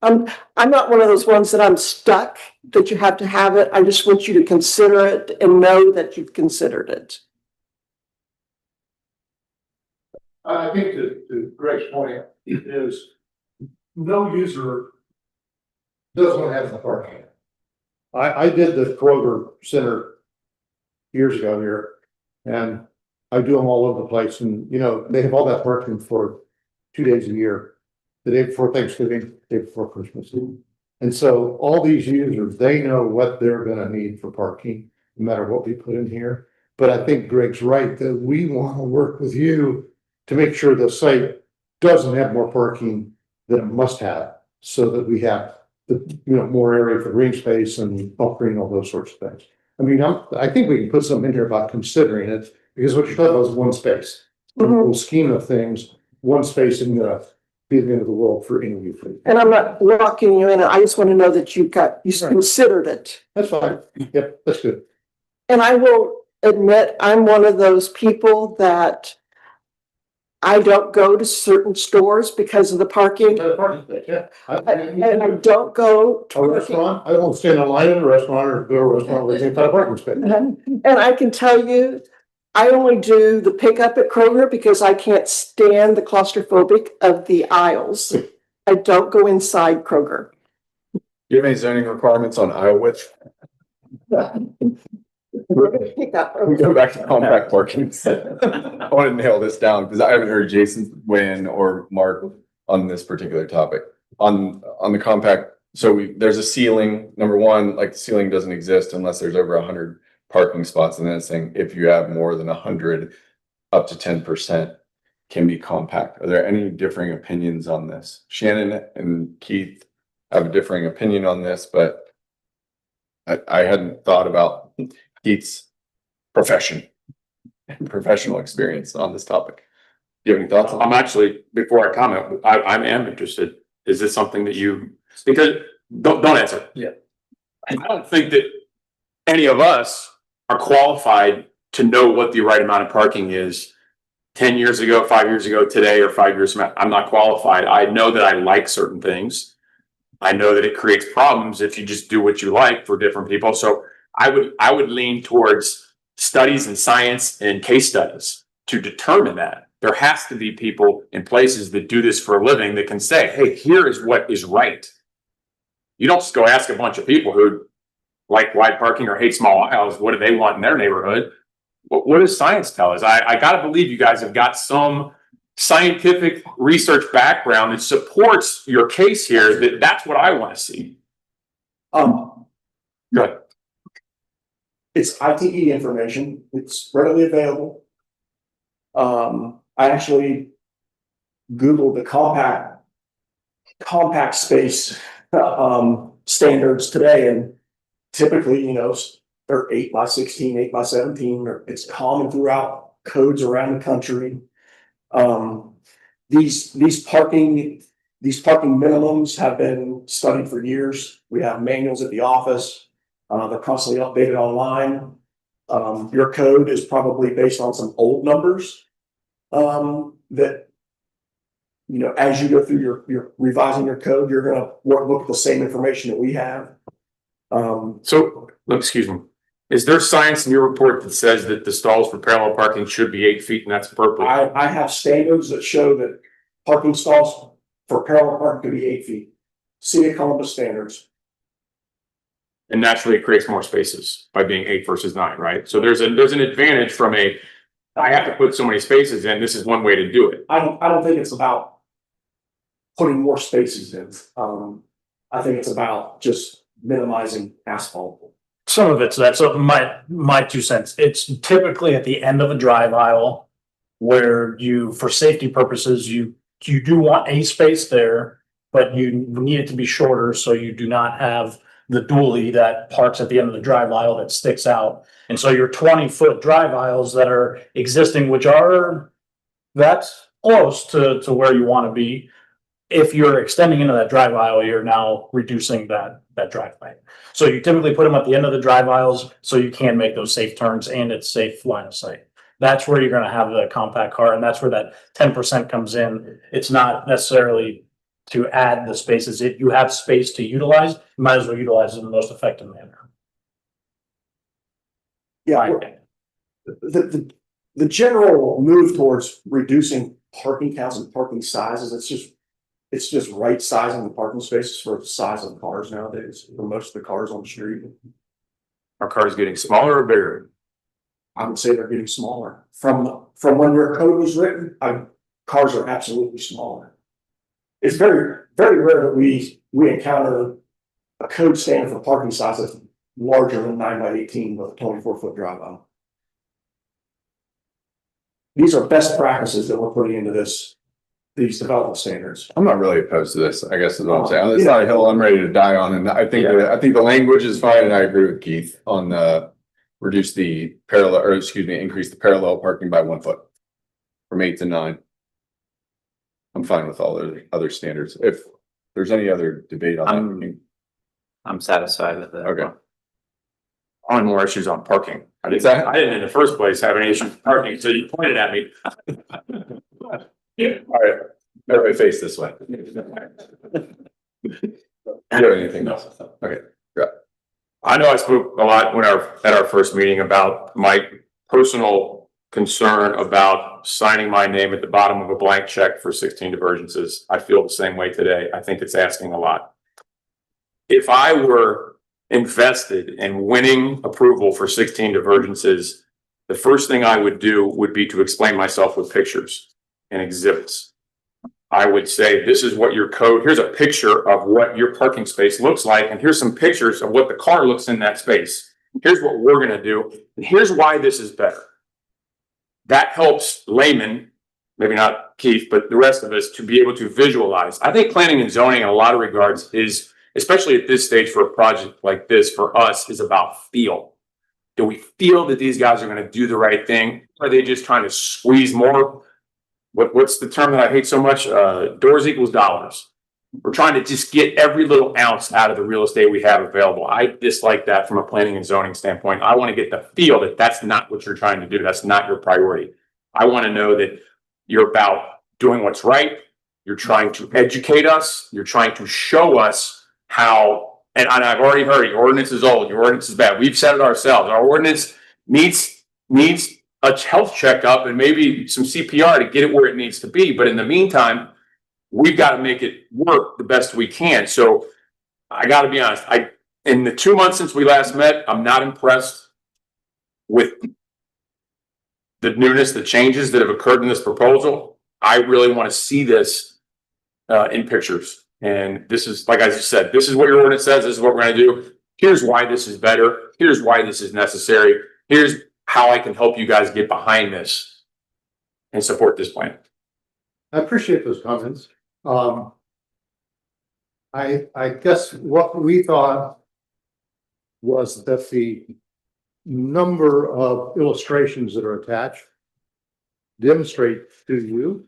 I'm not one of those ones that I'm stuck, that you have to have it. I just want you to consider it and know that you've considered it. I think to Greg's point is no user doesn't want to have the parking. I did the Kroger Center years ago here, and I do them all over the place, and you know, they have all that parking for 2 days a year. The day before Thanksgiving, the day before Christmas. And so all these users, they know what they're gonna need for parking, no matter what we put in here. But I think Greg's right, that we wanna work with you to make sure the site doesn't have more parking than it must have, so that we have the, more area for green space and buffering, all those sorts of things. I mean, I think we can put something in here about considering it, because what you're talking about is one space. In the whole scheme of things, one space in the be the end of the world for any of you. And I'm not locking you in. I just want to know that you considered it. That's fine. Yep, that's good. And I will admit, I'm one of those people that I don't go to certain stores because of the parking. Parking space, yeah. And I don't go to A parking. restaurant, I don't stand in line in a restaurant or go to a restaurant with the same type of parking space. And I can tell you, I only do the pickup at Kroger because I can't stand the claustrophobic of the aisles. I don't go inside Kroger. Do you have any zoning requirements on aisle width? Pickup. We go back to compact parking. I want to nail this down because I haven't heard Jason weigh in or Mark on this particular topic. On the compact, so there's a ceiling, number one, like the ceiling doesn't exist unless there's over 100 parking spots. And then it's saying if you have more than 100, up to 10% can be compact. Are there any differing opinions on this? Shannon and Keith have a differing opinion on this, but I hadn't thought about Keith's professional experience on this topic. Do you have any thoughts? I'm actually, before I comment, I am interested. Is this something that you, because, don't answer. Yeah. I don't think that any of us are qualified to know what the right amount of parking is 10 years ago, 5 years ago, today, or 5 years from now. I'm not qualified. I know that I like certain things. I know that it creates problems if you just do what you like for different people. So I would lean towards studies and science and case studies to determine that. There has to be people in places that do this for a living that can say, hey, here is what is right. You don't just go ask a bunch of people who like wide parking or hate small aisles, what do they want in their neighborhood? What does science tell us? I gotta believe you guys have got some scientific research background that supports your case here. That's what I want to see. Good. It's ITE information. It's readily available. I actually Googled the compact space standards today, and typically, you know, they're 8x16, 8x17. It's common throughout codes around the country. These parking minimums have been studied for years. We have manuals at the office. They're constantly updated online. Your code is probably based on some old numbers that, you know, as you go through your revising your code, you're going to look at the same information that we have. So, excuse me. Is there science in your report that says that the stalls for parallel parking should be 8 feet and that's appropriate? I have standards that show that parking stalls for parallel parking could be 8 feet. City of Columbus standards. And naturally it creates more spaces by being 8 versus 9, right? So there's an advantage from I have to put so many spaces in. This is one way to do it. I don't think it's about putting more spaces in. I think it's about just minimizing asphalt. Some of it's that. So my 2 cents, it's typically at the end of a drive aisle where you, for safety purposes, you do want a space there, but you need it to be shorter so you do not have the dually that parks at the end of the drive aisle that sticks out. And so your 20-foot drive aisles that are existing, which are that's close to where you want to be. If you're extending into that drive aisle, you're now reducing that driveway. So you typically put them at the end of the drive aisles so you can make those safe turns and it's safe line of sight. That's where you're going to have the compact car, and that's where that 10% comes in. It's not necessarily to add the spaces. If you have space to utilize, you might as well utilize it in the most effective manner. Yeah, the general move towards reducing parking counts and parking sizes, it's just right sizing the parking spaces for the size of the cars nowadays, for most of the cars on the street. Are cars getting smaller or bigger? I would say they're getting smaller. From when your code was written, cars are absolutely smaller. It's very, very rare that we encounter a code standard for parking size that's larger than 9x18 with a 24-foot drive aisle. These are best practices that we're putting into these development standards. I'm not really opposed to this, I guess is what I'm saying. It's not a hill I'm ready to die on, and I think the language is fine, and I agree with Keith on increase the parallel parking by 1 foot from 8 to 9. I'm fine with all the other standards. If there's any other debate on that. I'm satisfied with it. Okay. On more issues on parking. I didn't in the first place have any issues with parking, so you pointed at me. All right, everybody face this way. Do you have anything else? Okay. I know I spoke a lot at our first meeting about my personal concern about signing my name at the bottom of a blank check for 16 divergences. I feel the same way today. I think it's asking a lot. If I were invested in winning approval for 16 divergences, the first thing I would do would be to explain myself with pictures and exhibits. I would say, this is what your code, here's a picture of what your parking space looks like, and here's some pictures of what the car looks in that space. Here's what we're gonna do, and here's why this is better. That helps laymen, maybe not Keith, but the rest of us, to be able to visualize. I think planning and zoning in a lot of regards is, especially at this stage for a project like this, for us, is about feel. Do we feel that these guys are gonna do the right thing? Are they just trying to squeeze more? What's the term that I hate so much? Doors equals dollars. We're trying to just get every little ounce out of the real estate we have available. I dislike that from a planning and zoning standpoint. I want to get the feel that that's not what you're trying to do. That's not your priority. I want to know that you're about doing what's right. You're trying to educate us. You're trying to show us how, and I've already heard your ordinance is old, your ordinance is bad. We've said it ourselves. Our ordinance needs a health checkup and maybe some CPR to get it where it needs to be. But in the meantime, we've got to make it work the best we can. So I got to be honest, in the 2 months since we last met, I'm not impressed with the newness, the changes that have occurred in this proposal. I really want to see this in pictures. And this is, like I just said, this is what your ordinance says. This is what we're going to do. Here's why this is better. Here's why this is necessary. Here's how I can help you guys get behind this and support this plan. I appreciate those comments. I guess what we thought was that the number of illustrations that are attached demonstrate to you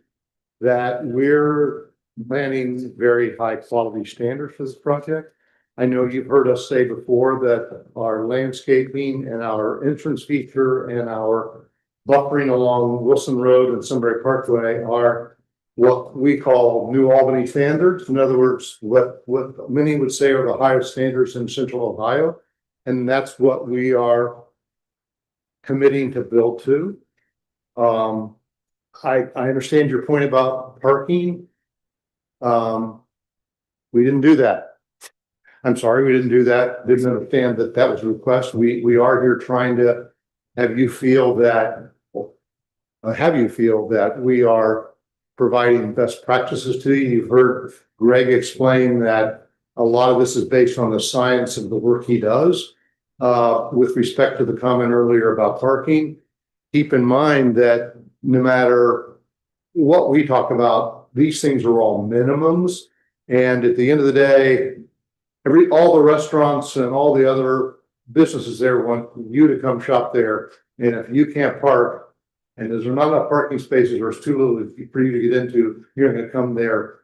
that we're planning very high quality standards for this project. I know you've heard us say before that our landscaping and our entrance feature and our buffering along Wilson Road and Sunbury Parkway are what we call New Albany standards. In other words, what many would say are the highest standards in Central Ohio. And that's what we are committing to build to. I understand your point about parking. We didn't do that. I'm sorry, we didn't do that. Didn't understand that that was a request. We are here trying to have you feel that we are providing best practices to you. You've heard Greg explain that a lot of this is based on the science of the work he does. With respect to the comment earlier about parking, keep in mind that no matter what we talk about, these things are all minimums. And at the end of the day, all the restaurants and all the other businesses there want you to come shop there. And if you can't park and there's not enough parking spaces or it's too little for you to get into, you're going to come there.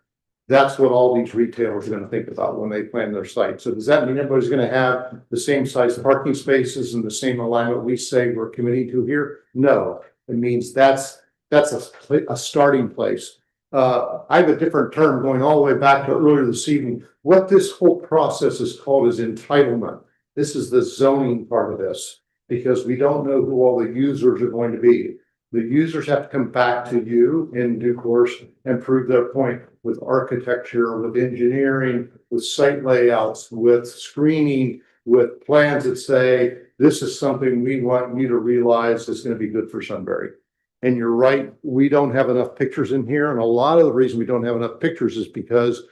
That's what all these retailers are going to think about when they plan their site. So does that mean everybody's going to have the same size parking spaces and the same alignment we say we're committing to here? No, it means that's a starting place. I have a different term going all the way back to earlier this evening. What this whole process is called is entitlement. This is the zoning part of this, because we don't know who all the users are going to be. The users have to come back to you in due course and prove their point with architecture, with engineering, with site layouts, with screening, with plans that say, this is something we want you to realize is going to be good for Sunbury. And you're right, we don't have enough pictures in here. And a lot of the reason we don't have enough pictures is because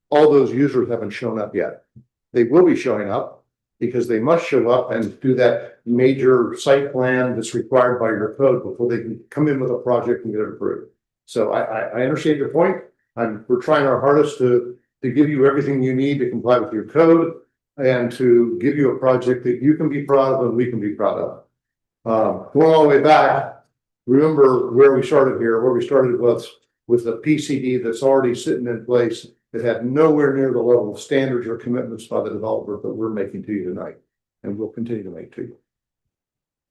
all those users haven't shown up yet. They will be showing up because they must show up and do that major site plan that's required by your code before they can come in with a project and get it approved. So I understand your point. We're trying our hardest to give you everything you need to comply with your code and to give you a project that you can be proud of and we can be proud of. Going all the way back, remember where we started here. Where we started was with the PCD that's already sitting in place that had nowhere near the level of standards or commitments by the developer that we're making to you tonight, and we'll continue to make to you.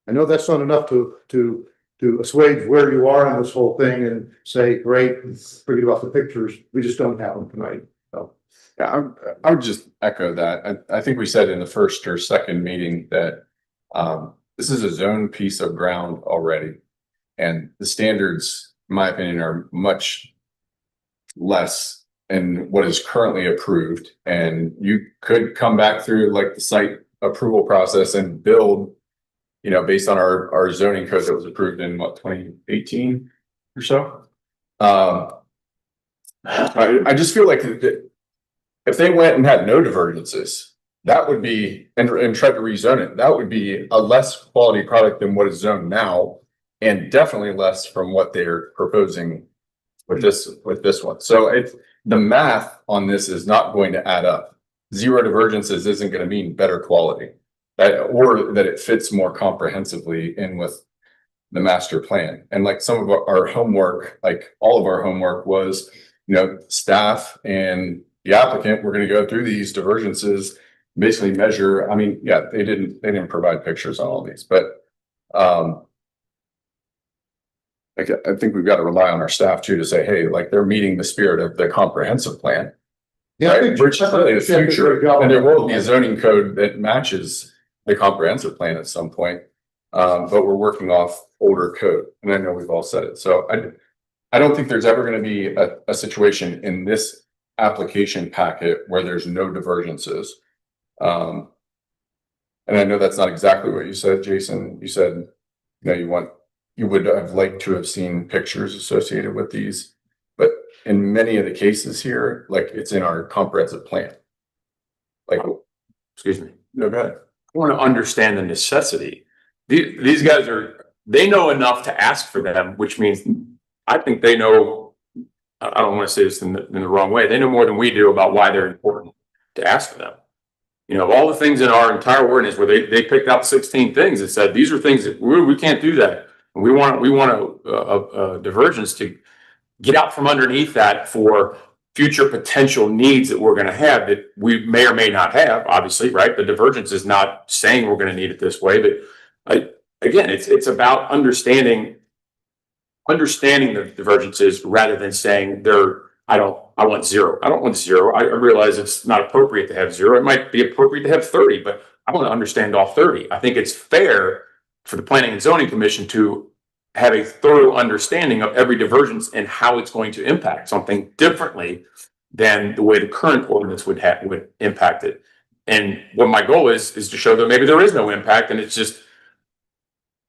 I know that's not enough to to assuage where you are in this whole thing and say, great, forget about the pictures. We just don't have them tonight. So. Yeah, I would just echo that. I think we said in the first or second meeting that this is a zone piece of ground already. And the standards, in my opinion, are much less than what is currently approved. And you could come back through like the site approval process and build, you know, based on our zoning code that was approved in what, 2018 or so. I just feel like if they went and had no divergences, that would be, and tried to rezone it, that would be a less quality product than what is zoned now, and definitely less from what they're proposing with this one. So the math on this is not going to add up. Zero divergences isn't going to mean better quality, or that it fits more comprehensively in with the master plan. And like some of our homework, like all of our homework was, you know, staff and the applicant, we're going to go through these divergences, basically measure. I mean, yeah, they didn't provide pictures on all these, but I think we've got to rely on our staff too to say, hey, like they're meeting the spirit of the comprehensive plan. Yeah, Right? Which is really the future, and there will be a zoning code that matches the comprehensive plan at some point. But we're working off older code, and I know we've all said it. So I don't think there's ever going to be a situation in this application packet where there's no divergences. And I know that's not exactly what you said, Jason. You said, you know, you would have liked to have seen pictures associated with these, but in many of the cases here, like it's in our comprehensive plan. Like, Excuse me. no, go ahead. I want to understand the necessity. These guys they know enough to ask for them, which means I think they know, I don't want to say this in the wrong way. They know more than we do about why they're important to ask for them. You know, all the things in our entire ordinance where they picked out 16 things and said, these are things that we can't do that. We want a divergence to get out from underneath that for future potential needs that we're going to have that we may or may not have, obviously, right? The divergence is not saying we're going to need it this way, but again, it's about understanding the divergences rather than saying I want zero. I don't want zero. I realize it's not appropriate to have zero. It might be appropriate to have 30, but I want to understand all 30. I think it's fair for the Planning and Zoning Commission to have a thorough understanding of every divergence and how it's going to impact something differently than the way the current ordinance would impact it. And what my goal is to show that maybe there is no impact and it's just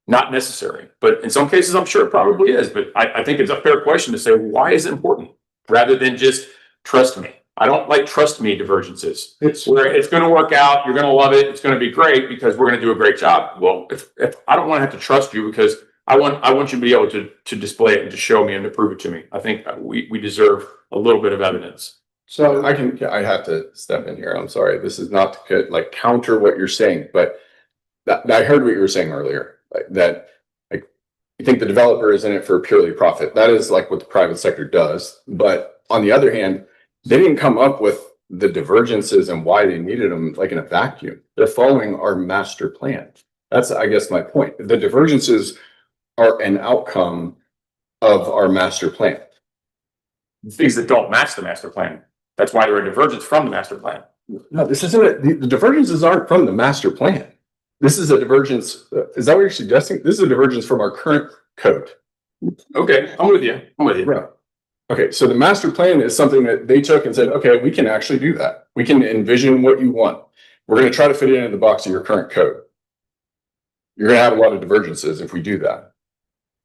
not necessary. But in some cases, I'm sure it probably is. But I think it's a fair question to say, why is it important? Rather than just trust me. I don't like trust me divergences. It's where it's going to work out. You're going to love it. It's going to be great because we're going to do a great job. Well, if I don't want to have to trust you because I want you to be able to display it and to show me and to prove it to me. I think we deserve a little bit of evidence. So I have to step in here. I'm sorry. This is not to like counter what you're saying, but I heard what you were saying earlier, that you think the developer is in it for purely profit. That is like what the private sector does. But on the other hand, they didn't come up with the divergences and why they needed them like in a vacuum. They're following our master plan. That's, I guess, my point. The divergences are an outcome of our master plan. Things that don't match the master plan. That's why they're a divergence from the master plan. No, this isn't the divergences aren't from the master plan. This is a divergence. Is that what you're suggesting? This is a divergence from our current code. Okay, I'm with you. Right. Okay, so the master plan is something that they took and said, okay, we can actually do that. We can envision what you want. We're going to try to fit it into the box of your current code. You're going to have a lot of divergences if we do that.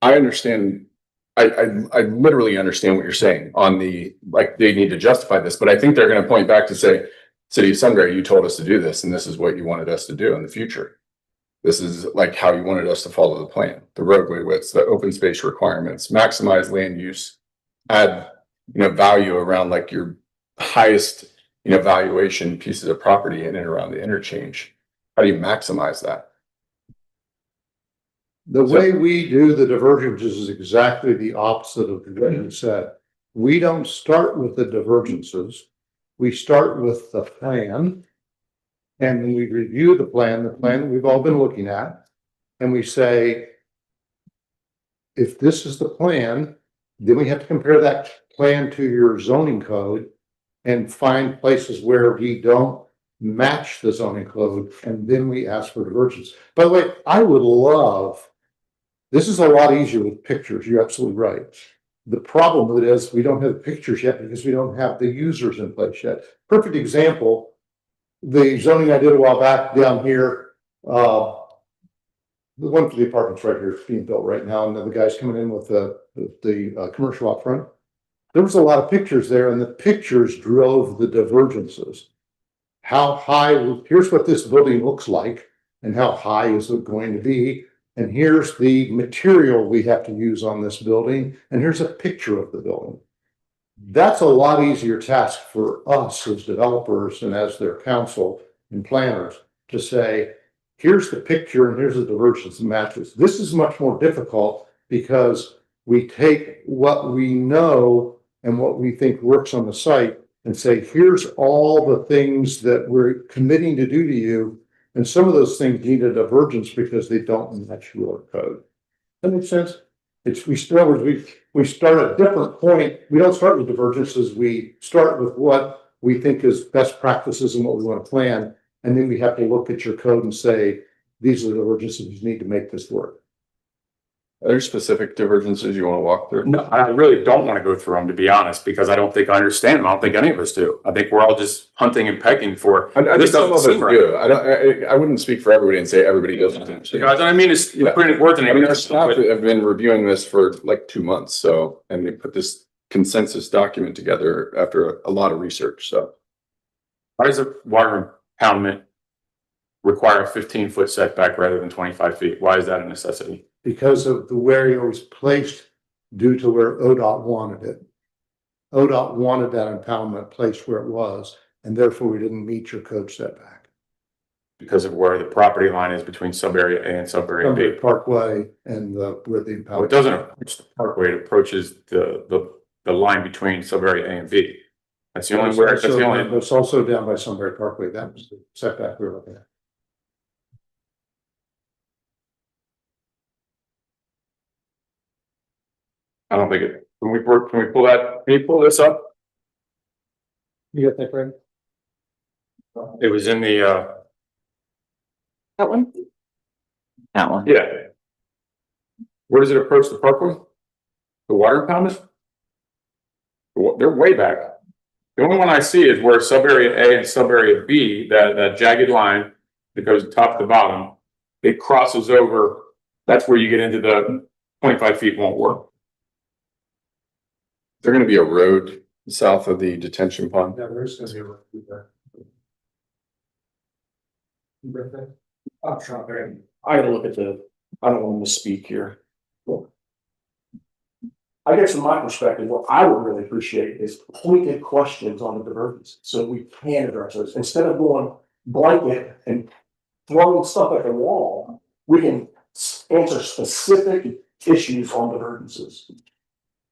I understand. I literally understand what you're saying on the, like, they need to justify this, but I think they're going to point back to say, City of Sunbury, you told us to do this, and this is what you wanted us to do in the future. This is like how you wanted us to follow the plan, the roadway widths, the open space requirements, maximize land use, add, value around like your highest, valuation pieces of property in and around the interchange. How do you maximize that? The way we do the divergences is exactly the opposite of what you said. We don't start with the divergences. We start with the plan. And when we review the plan that we've all been looking at, and we say, if this is the plan, then we have to compare that plan to your zoning code and find places where we don't match the zoning code, and then we ask for divergence. By the way, I would love, this is a lot easier with pictures, you're absolutely right. The problem with it is we don't have pictures yet because we don't have the users in place yet. Perfect example, the zoning I did a while back down here, the one for the apartments right here is being built right now, and then the guy's coming in with the commercial up front. There was a lot of pictures there, and the pictures drove the divergences. How high, here's what this building looks like, and how high is it going to be? And here's the material we have to use on this building, and here's a picture of the building. That's a lot easier task for us as developers and as their counsel and planners to say, here's the picture and here's the divergence and matches. This is much more difficult because we take what we know and what we think works on the site and say, here's all the things that we're committing to do to you. And some of those things need a divergence because they don't match your code. That makes sense? We start at a different point. We don't start with divergences. We start with what we think is best practices and what we want to plan. And then we have to look at your code and say, these are the divergences you need to make this work. Are there specific divergences you want to walk through? No, I really don't want to go through them, to be honest, because I don't think I understand them. I don't think any of us do. I think we're all just hunting and pecking for. I think This some of doesn't us seem right. do. I wouldn't speak for everybody and say everybody doesn't. Guys, I mean, it's putting it worth I mean, our it. staff have been reviewing this for like 2 months, so, and they put this consensus document together after a lot of research, so. Why does a water impoundment require a 15-foot setback rather than 25 feet? Why is that a necessity? Because of the where it was placed due to where ODOT wanted it. ODOT wanted that impoundment placed where it was, and therefore we didn't meet your code setback. Because of where the property line is between sub-area A and sub-area B. Parkway and where the Well, impoundment. it doesn't approach the parkway, it approaches the line between sub-area A and B. That's the only where, that's the only. It's also down by Sunbury Parkway. That was the setback we were looking at. I don't think it, can we pull that, can you pull this up? You got that, Frank? It was in the, That one? That one. yeah. Where does it approach the parkway? The water impoundment? They're way back. The only one I see is where sub-area A and sub-area B, that jagged line that goes top to bottom, it crosses over, that's where you get into the 25 feet won't work. They're gonna be a road south of the detention pond. Yeah, there's gonna be a road there. I'm trying, I gotta look at I don't want to misspeak here. I guess from my perspective, what I would really appreciate is pointed questions on the divergence, so we can address those, instead of going blanket and throwing stuff at the wall. We can answer specific issues on divergences.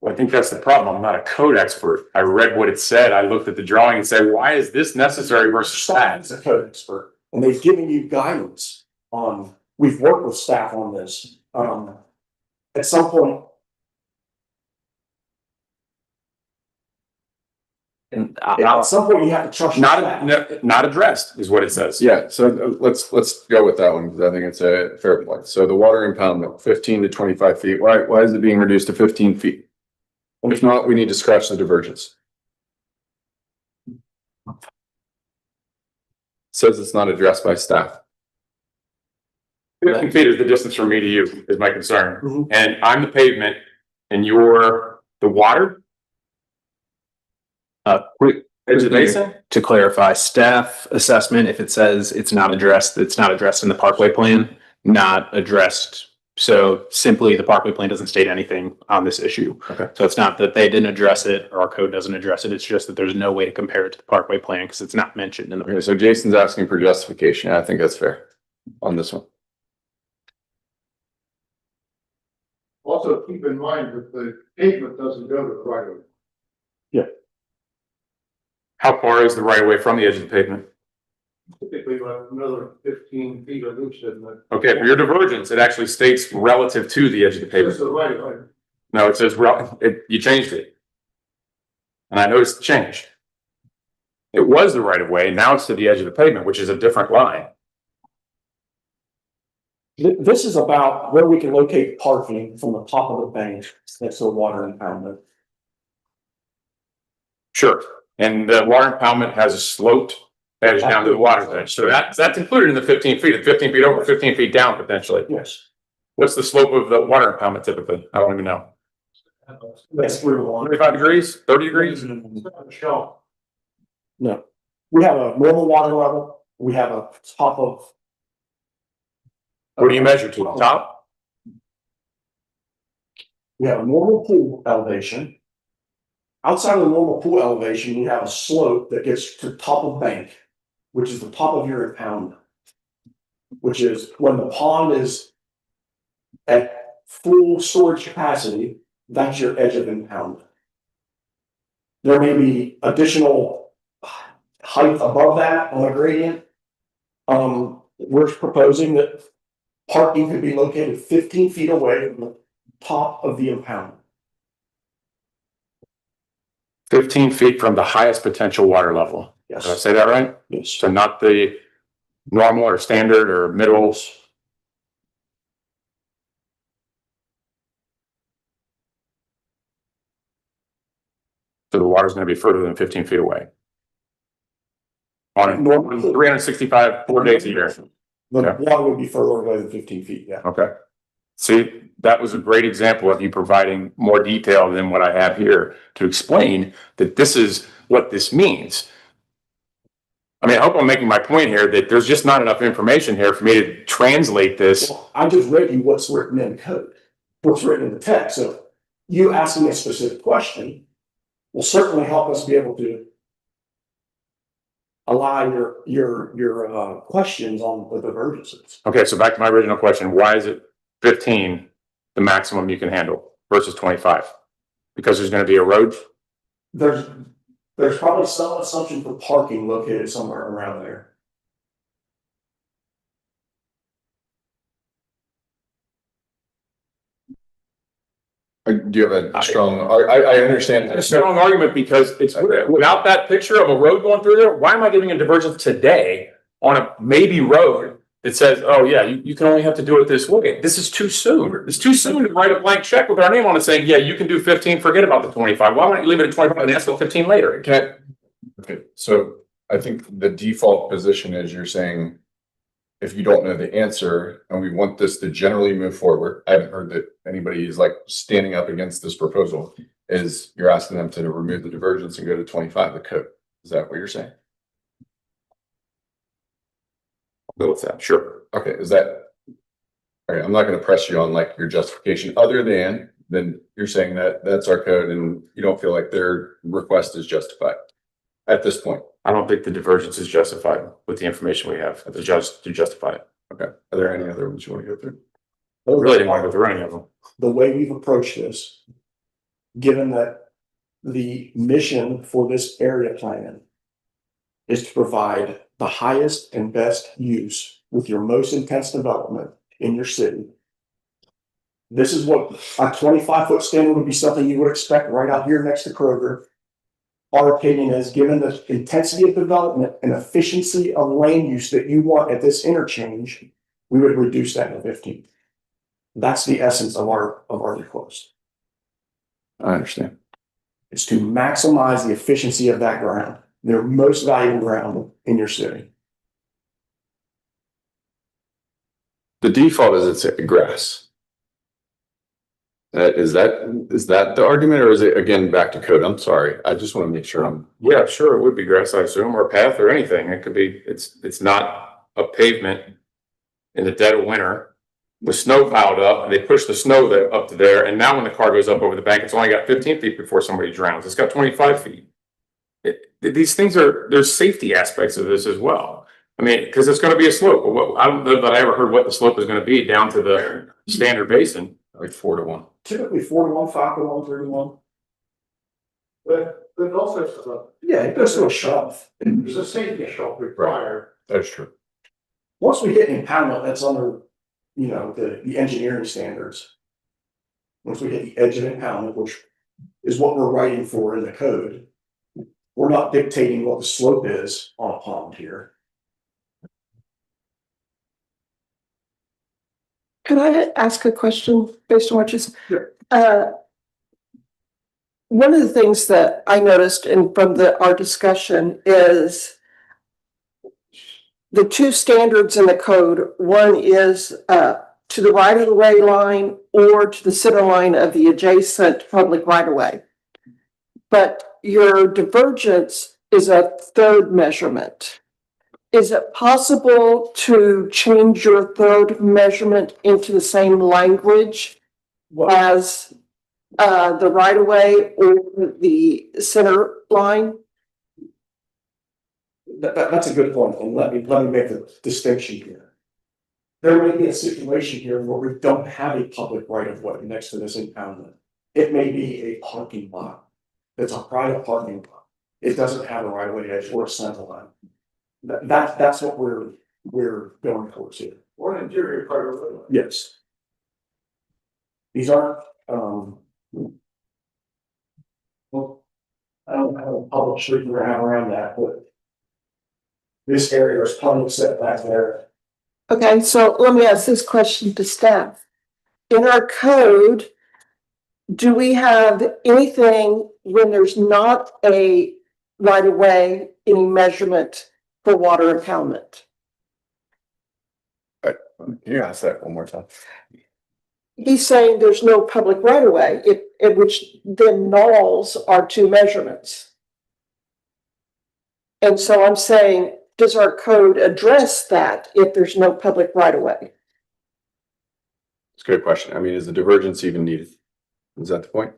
Well, I think that's the problem. I'm not a code expert. I read what it said. I looked at the drawing and said, why is this necessary versus Staff is that? a code expert, and they've given you guidance on, we've worked with staff on this. At some point, And at some point you have to trust. your staff. Not addressed is what it says. Yeah, so let's go with that one, because I think it's a fair point. So the water impoundment, 15 to 25 feet, why is it being reduced to 15 feet? If not, we need to scratch the divergence. Says it's not addressed by staff. 15 feet is the distance from me to you is my concern. Mhm. And I'm the pavement and you're the water? Edge of the basin? To clarify, staff assessment, if it says it's not addressed in the parkway plan, not addressed. So simply the parkway plan doesn't state anything on this issue. Okay. So it's not that they didn't address it or our code doesn't address it. It's just that there's no way to compare it to the parkway plan because it's not mentioned in the. Okay, so Jason's asking for justification. I think that's fair on this one. Also, keep in mind that the pavement doesn't go to the right of way. How far is the right of way from the edge of the pavement? Typically another 15 feet of loose, isn't it? Okay, for your divergence, it actually states relative to the edge of the It's pavement. the right way. No, it says, you changed it. And I noticed the change. It was the right of way, now it's to the edge of the pavement, which is a different line. This is about where we can locate parking from the top of the bank next to the water impoundment. Sure. And the water impoundment has a sloped edge down to the water's edge. So that's included in the 15 feet, at 15 feet over, 15 feet down potentially. Yes. What's the slope of the water impoundment typically? I don't even know. That's 3 to 1. 25 degrees, 30 degrees? No, we have a normal water level, we have a top of. What do you measure to the top? We have a normal pool elevation. Outside of the normal pool elevation, you have a slope that gets to the top of bank, which is the top of your impoundment. Which is when the pond is at full storage capacity, that's your edge of impoundment. There may be additional height above that on a gradient. We're proposing that parking could be located 15 feet away from the top of the impoundment. 15 feet from the highest potential water level. Yes. Did I say that right? Yes. So not the normal or standard or middles. So the water's gonna be further than 15 feet away. On Normal. 365, 4 days a year. The Yeah. water would be further away than 15 feet, yeah. Okay. See, that was a great example of you providing more detail than what I have here to explain that this is what this means. I mean, I hope I'm making my point here that there's just not enough information here for me to translate this. Well, I just read you what's written in code, what's written in the text, so you asking a specific question will certainly help us be able to allow your questions on the divergences. Okay, so back to my original question, why is it 15, the maximum you can handle versus 25? Because there's gonna be a road? There's probably some assumption for parking located somewhere around there. Do you have a strong, I understand. A strong argument because it's, without that picture of a road going through there, why am I giving a divergence today on a maybe road that says, oh yeah, you can only have to do it this way? This is too soon. It's too soon to write a blank check with our name on it saying, yeah, you can do 15, forget about the 25. Why don't you leave it at 25 and ask for 15 later? Okay, so I think the default position is you're saying if you don't know the answer and we want this to generally move forward, I haven't heard that anybody is like standing up against this proposal, is you're asking them to remove the divergence and go to 25, the code. Is that what you're saying? I'll go with that, sure. Okay, is that, all right, I'm not gonna press you on like your justification other than then you're saying that that's our code and you don't feel like their request is justified at this point. I don't think the divergence is justified with the information we have to justify it. Okay, are there any other ones you want to go through? I really didn't want to go through any of them. The way we've approached this, given that the mission for this area plan is to provide the highest and best use with your most intense development in your city. This is what a 25-foot standard would be something you would expect right out here next to Kroger. Our opinion is, given the intensity of development and efficiency of land use that you want at this interchange, we would reduce that to 15. That's the essence of our request. I understand. It's to maximize the efficiency of that ground, their most valuable ground in your city. The default is it's grass. Is that the argument, or is it again back to code? I'm sorry. I just want to make sure I'm. Yeah, sure, it would be grass, I assume, or path or anything. It could be, it's not a pavement in the dead of winter with snow piled up and they push the snow there up to there. And now when the car goes up over the bank, it's only got 15 feet before somebody drowns. It's got 25 feet. These things there's safety aspects of this as well. I mean, because it's going to be a slope. I don't know that I ever heard what the slope is going to be down to the standard basin. Like 4 to 1. Typically 4 to 1, 5 to 1, 3 to 1. But also, Yeah, it goes to a shove. there's a safety shelf required. That's true. Once we hit impoundment, that's under, you know, the engineering standards. Once we hit the edge of impoundment, which is what we're writing for in the code, we're not dictating what the slope is on a pond here. Could I ask a question based on what you said? Sure. One of the things that I noticed from our discussion is the two standards in the code. One is to the right of the way line or to the center line of the adjacent public right of way. But your divergence is a third measurement. Is it possible to change your third measurement into the same language as the right of way or the center line? That's a good point, and let me make a distinction here. There may be a situation here where we don't have a public right of way next to this impoundment. It may be a parking lot. It's a private parking lot. It doesn't have a right of way edge or a center line. That's what we're going towards here. Or an interior part of it. Yes. These aren't, well, I don't have a public street we're having around that, but this area is public setback there. Okay, so let me ask this question to staff. In our code, do we have anything when there's not a right of way, any measurement for water impoundment? Can you ask that one more time? He's saying there's no public right of way, in which then nulls are two measurements. And so I'm saying, does our code address that if there's no public right of way? It's a good question. I mean, is the divergence even needed? Is that the point?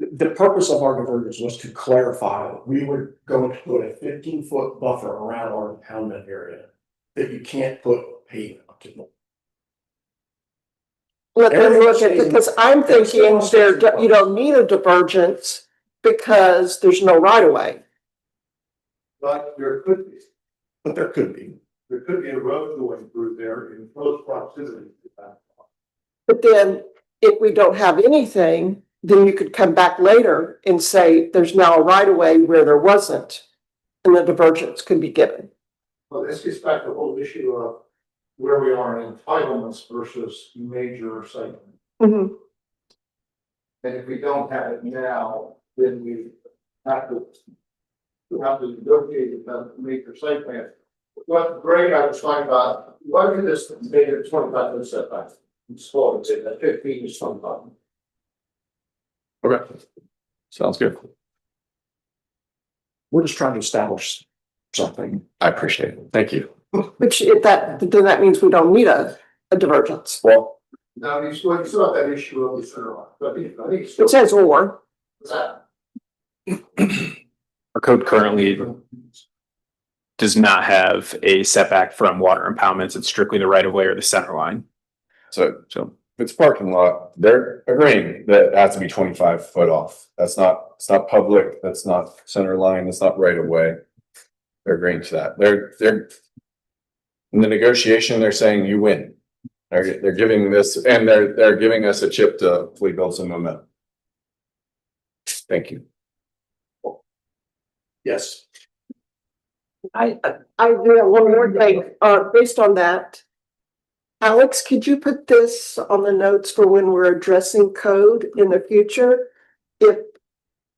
The purpose of our divergence was to clarify, we were going to put a 15-foot buffer around our impoundment area that you can't put pavement up to. Let them look at it, because I'm thinking you don't need a divergence because there's no right of way. But there could be. But there could be. There could be a road going through there in close proximity to that. But then if we don't have anything, then you could come back later and say there's now a right of way where there wasn't, and the divergence could be given. Well, this gets back to the whole issue of where we are in entitlements versus major site. Mhm. And if we don't have it now, then we have to negotiate with the major site plan. What Greg, I was talking about, why did this make it 25% setback? It's slow, it's in the 15 is 25. Okay. Sounds good. We're just trying to establish something. I appreciate it. Thank you. Which then that means we don't need a divergence. Well, Now, you still have that issue of the center line, but I think it's It says or. that. Our code currently does not have a setback from water impoundments. It's strictly the right of way or the center line. so if it's parking lot, they're agreeing that it has to be 25 foot off. It's not public, that's not center line, that's not right of way. They're agreeing to that. They're in the negotiation, they're saying you win. They're giving this, and they're giving us a chip to hopefully build some momentum. Thank you. Yes. I agree on one more thing, based on that. Alex, could you put this on the notes for when we're addressing code in the future? If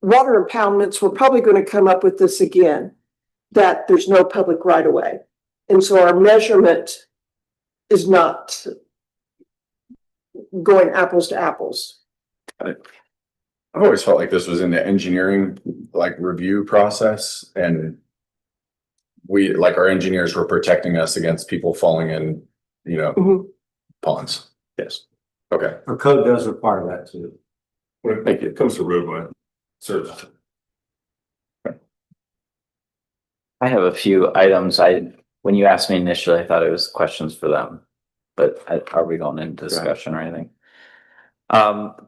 water impoundments, we're probably going to come up with this again, that there's no public right of way. And so our measurement is not going apples to apples. I've always felt like this was in the engineering, like, review process, and we, like, our engineers were protecting us against people falling in, Mhm. ponds. Yes. Okay. Our code does require that too. Thank you. It comes to roadway. Service. I have a few items. When you asked me initially, I thought it was questions for them. But are we going into discussion or anything?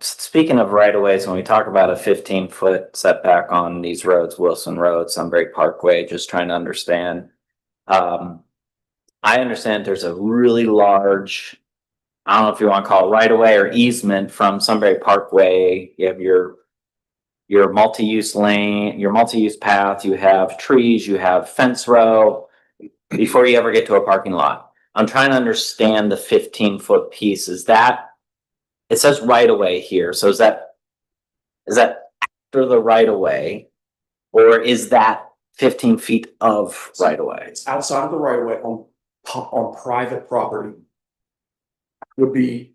Speaking of right of ways, when we talk about a 15-foot setback on these roads, Wilson Road, Sunbury Parkway, just trying to understand. I understand there's a really large, I don't know if you want to call it right of way or easement from Sunbury Parkway. You have your multi-use lane, your multi-use path, you have trees, you have fence row before you ever get to a parking lot. I'm trying to understand the 15-foot piece. Is that, it says right of way here. So is that after the right of way? Or is that 15 feet of right of way? It's outside of the right of way on private property. Would be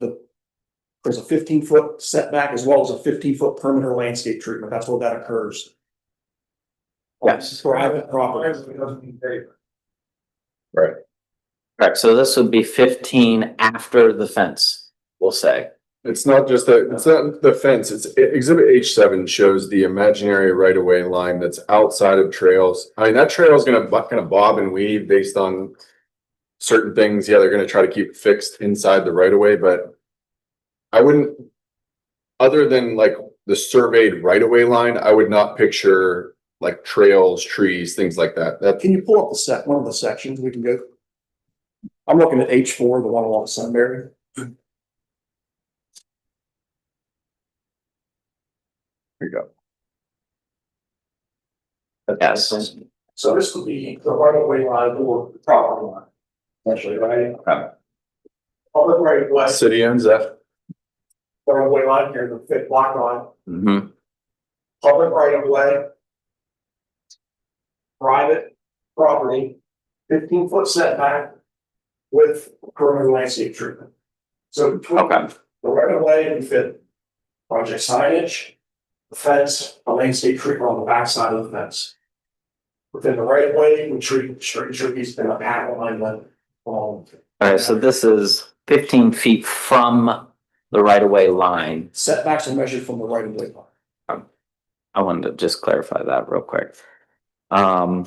there's a 15-foot setback as well as a 15-foot perimeter landscape treatment. That's where that occurs. Yes. Private property. Right. Correct. So this would be 15 after the fence, we'll say. It's not just it's not the fence, it's exhibit H7 shows the imaginary right-of-way line that's outside of trails. I mean, that trail is gonna kind of bob and weave based on certain things. Yeah, they're gonna try to keep it fixed inside the right-of-way, but I wouldn't, other than like the surveyed right-of-way line, I would not picture like trails, trees, things like that. Can you pull up one of the sections we can go? I'm looking at H4, the one along Sunbury. Here you go. Yes. So this would be the right of way line or the property line, essentially, right? Public right of way, City owns that. right of way line here, the fifth block line, Mm-hmm. public right of way. Private property, 15-foot setback with perimeter landscape treatment. So between Okay. the right of way and fit project signage, the fence, a landscape treatment on the backside of the fence. Within the right of way, we treat straight trees and a path line then. All right, so this is 15 feet from the right of way line. Setbacks are measured from the right of way line. I wanted to just clarify that real quick. I'll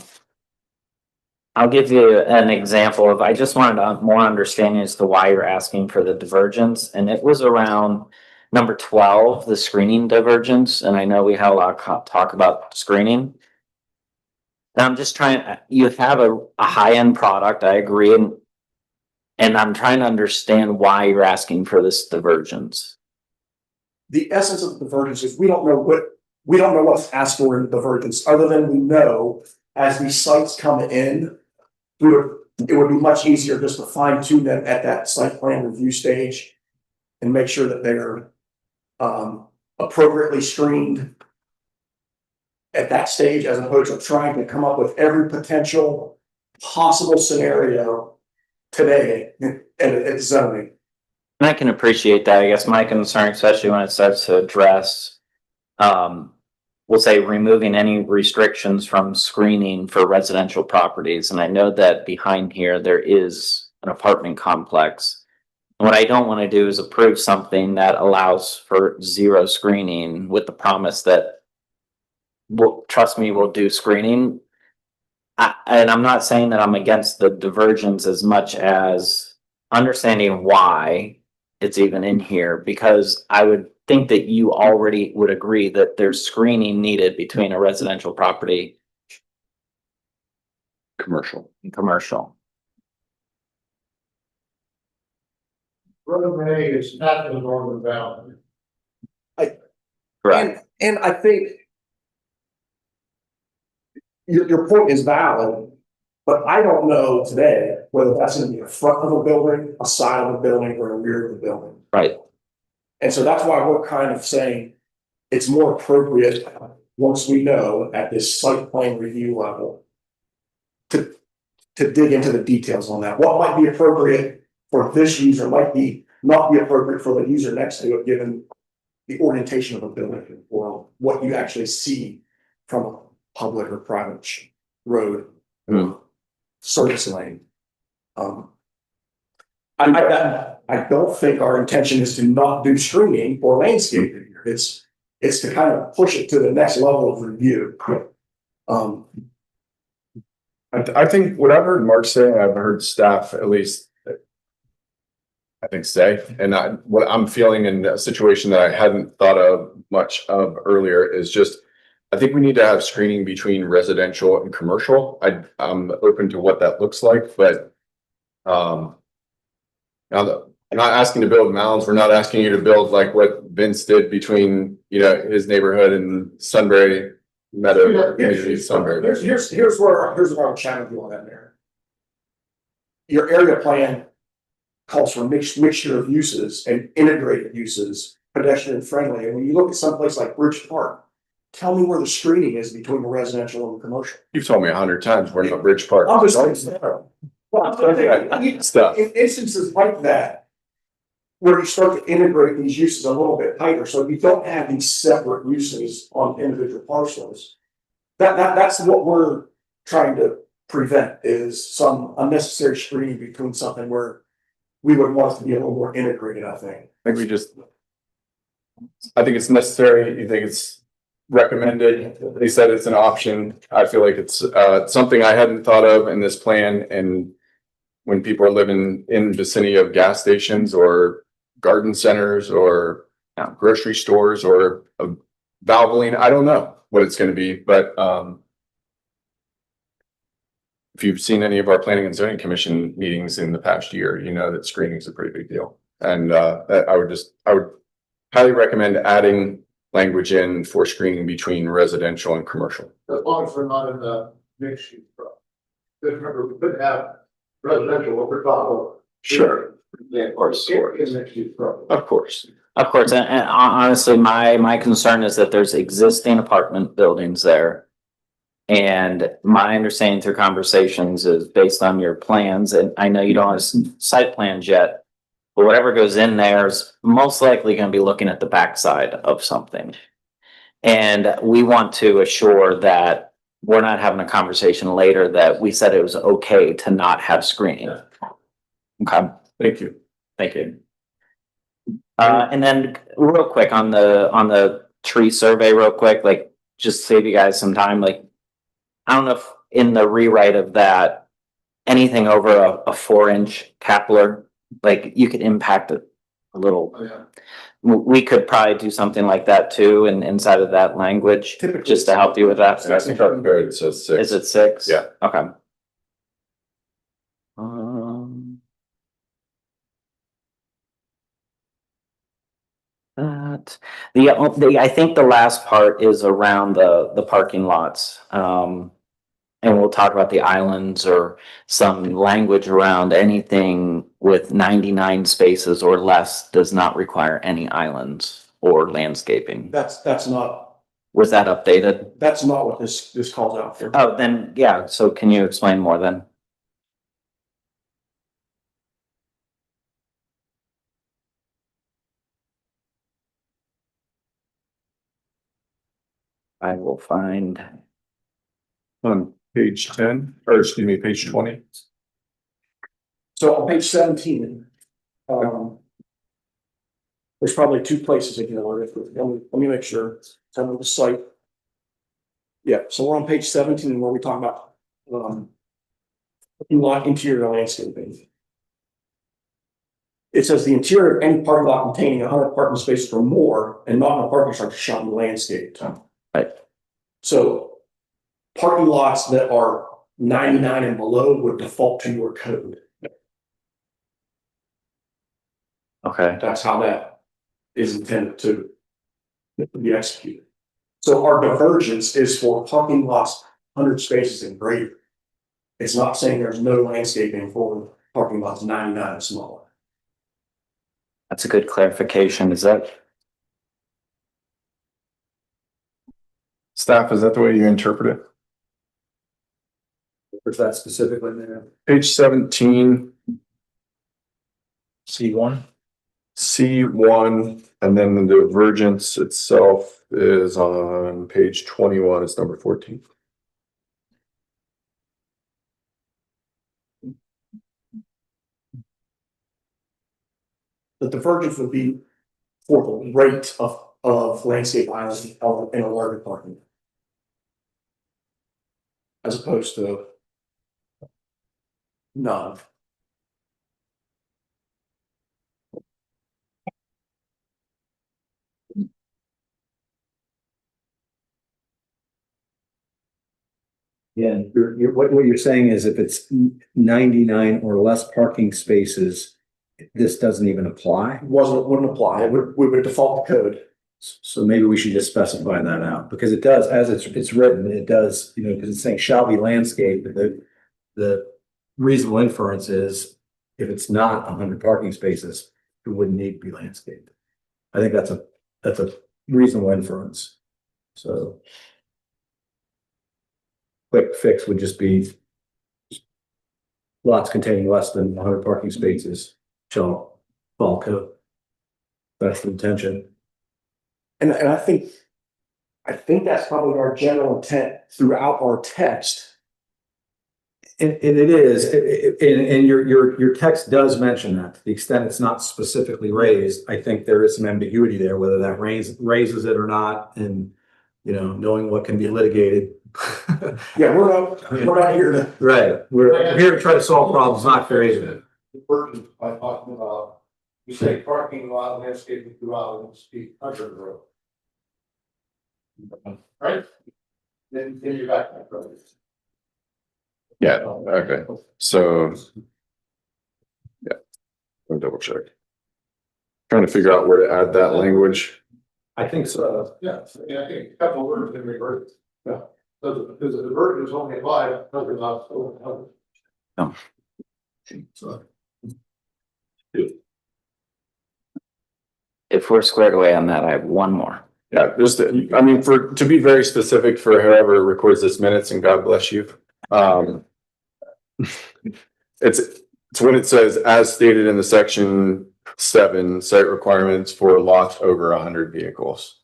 give you an example of, I just wanted more understanding as to why you're asking for the divergence, and it was around number 12, the screening divergence, and I know we had a lot of talk about screening. And I'm just trying, you have a high-end product, I agree, and I'm trying to understand why you're asking for this divergence. The essence of the divergence is we don't know what's asked for in the divergence, other than we know as these sites come in, it would be much easier just to fine tune them at that site plan review stage and make sure that they're appropriately screened at that stage, as opposed to trying to come up with every potential possible scenario today at zoning. And I can appreciate that. I guess my concern, especially when it starts to address, we'll say removing any restrictions from screening for residential properties. And I know that behind here, there is an apartment complex. And what I don't want to do is approve something that allows for zero screening with the promise that, well, trust me, we'll do screening. And I'm not saying that I'm against the divergence as much as understanding why it's even in here, because I would think that you already would agree that there's screening needed between a residential property Commercial. and commercial. Road A is not the northern boundary. Correct. And I think your point is valid, but I don't know today whether that's gonna be a front of a building, a side of a building, or a rear of the building. Right. And so that's why we're kind of saying it's more appropriate, once we know at this site plan review level, to dig into the details on that. What might be appropriate for this user might not be appropriate for the user next to it, given the orientation of a building or what you actually see from a public or private road or service lane. I don't think our intention is to not do screening or landscaping here. It's to kind of push it to the next level of review. I think what I've heard Mark say, I've heard staff at least, I think say, and what I'm feeling in a situation that I hadn't thought of much of earlier is just, I think we need to have screening between residential and commercial. I'm open to what that looks like, but Now, I'm not asking to build mounds. We're not asking you to build like what Vince did between, his neighborhood and Sunbury Meadow, community Sunbury. Here's where I'm challenging you on that, Mayor. Your area plan calls for mixture of uses and integrated uses, pedestrian friendly. And when you look at someplace like Bridge Park, tell me where the screening is between the residential and the commercial. You've told me 100 times we're not Bridge Park. I'm just saying, well, I'm saying, Stuff. in instances like that, where you start to integrate these uses a little bit tighter, so you don't have these separate uses on individual parcels. That's what we're trying to prevent, is some unnecessary screening between something where we would want it to be a little more integrated, I think. I think it's necessary. You think it's recommended. They said it's an option. I feel like it's something I hadn't thought of in this plan. And when people are living in vicinity of gas stations or garden centers or grocery stores or Valvoline, I don't know what it's going to be, but if you've seen any of our planning and zoning commission meetings in the past year, you know that screening is a pretty big deal. And I would highly recommend adding language in for screening between residential and commercial. As long as we're not in the mixed use problem. Because remember, we could have residential over top of. Sure. Yeah, of course. Mixed use problem. Of course. Of course, and honestly, my concern is that there's existing apartment buildings there. And my understanding through conversations is based on your plans, and I know you don't have site plans yet, but whatever goes in there is most likely going to be looking at the backside of something. And we want to assure that we're not having a conversation later that we said it was okay to not have screening. Okay. Thank you. Thank you. And then real quick on the tree survey, real quick, like just save you guys some time, like I don't know if in the rewrite of that, anything over a 4-inch capler, like you could impact it a little. Oh, yeah. We could probably do something like that too, and inside of that language, Typically, just to help you with that. I think our code says 6. Is it 6? Yeah. Okay. I think the last part is around the parking lots. And we'll talk about the islands or some language around anything with 99 spaces or less does not require any islands or landscaping. That's not Was that updated? what this calls out for. Oh, then, yeah. So can you explain more then? I will find. On page 10, or excuse me, page 20. So on page 17, there's probably 2 places again. Let me make sure. Tell me the site. Yeah, so we're on page 17 where we talk about lot interior landscaping. It says the interior of any parking lot containing 100 parking spaces or more and not in a parking structure shall be landscaped. Right. So parking lots that are 99 and below would default to your code. Okay. That's how that is intended to be executed. So our divergence is for parking lots, 100 spaces and greater. It's not saying there's no landscaping for parking lots 99 and smaller. That's a good clarification. Is that? Staff, is that the way you interpret it? For that specifically there. Page 17, C1. C1, and then the divergence itself is on page 21, it's number 14. The divergence would be for the rate of landscape islands in a larger parking. As opposed to none. Yeah, what you're saying is if it's 99 or less parking spaces, this doesn't even apply? Wouldn't apply. We would default the code. So maybe we should just specify that out, because it does, as it's written, it does, because it's saying shall be landscaped, but the reasonable inference is if it's not 100 parking spaces, it wouldn't need to be landscaped. I think that's a reasonable inference. So quick fix would just be lots containing less than 100 parking spaces shall follow code. That's the intention. And I think that's probably our general intent throughout our text. And it is, and your text does mention that, to the extent it's not specifically raised, I think there is some ambiguity there, whether that raises it or not, and, knowing what can be litigated. Yeah, we're not here to. Right, we're here to try to solve problems, not create it. The person by talking about, you say parking lot, landscaping throughout, and speak under the road. Right? Then you're back to that road. Yeah, okay, so. Yeah, let me double check. Trying to figure out where to add that language. I think so. Yeah, I think a couple of words in reverse. Yeah. So because the version is only 5, other not so. No. So. If we're squared away on that, I have one more. Yeah, to be very specific for whoever records this minutes, and God bless you. It's when it says, as stated in the section 7, site requirements for lots over 100 vehicles,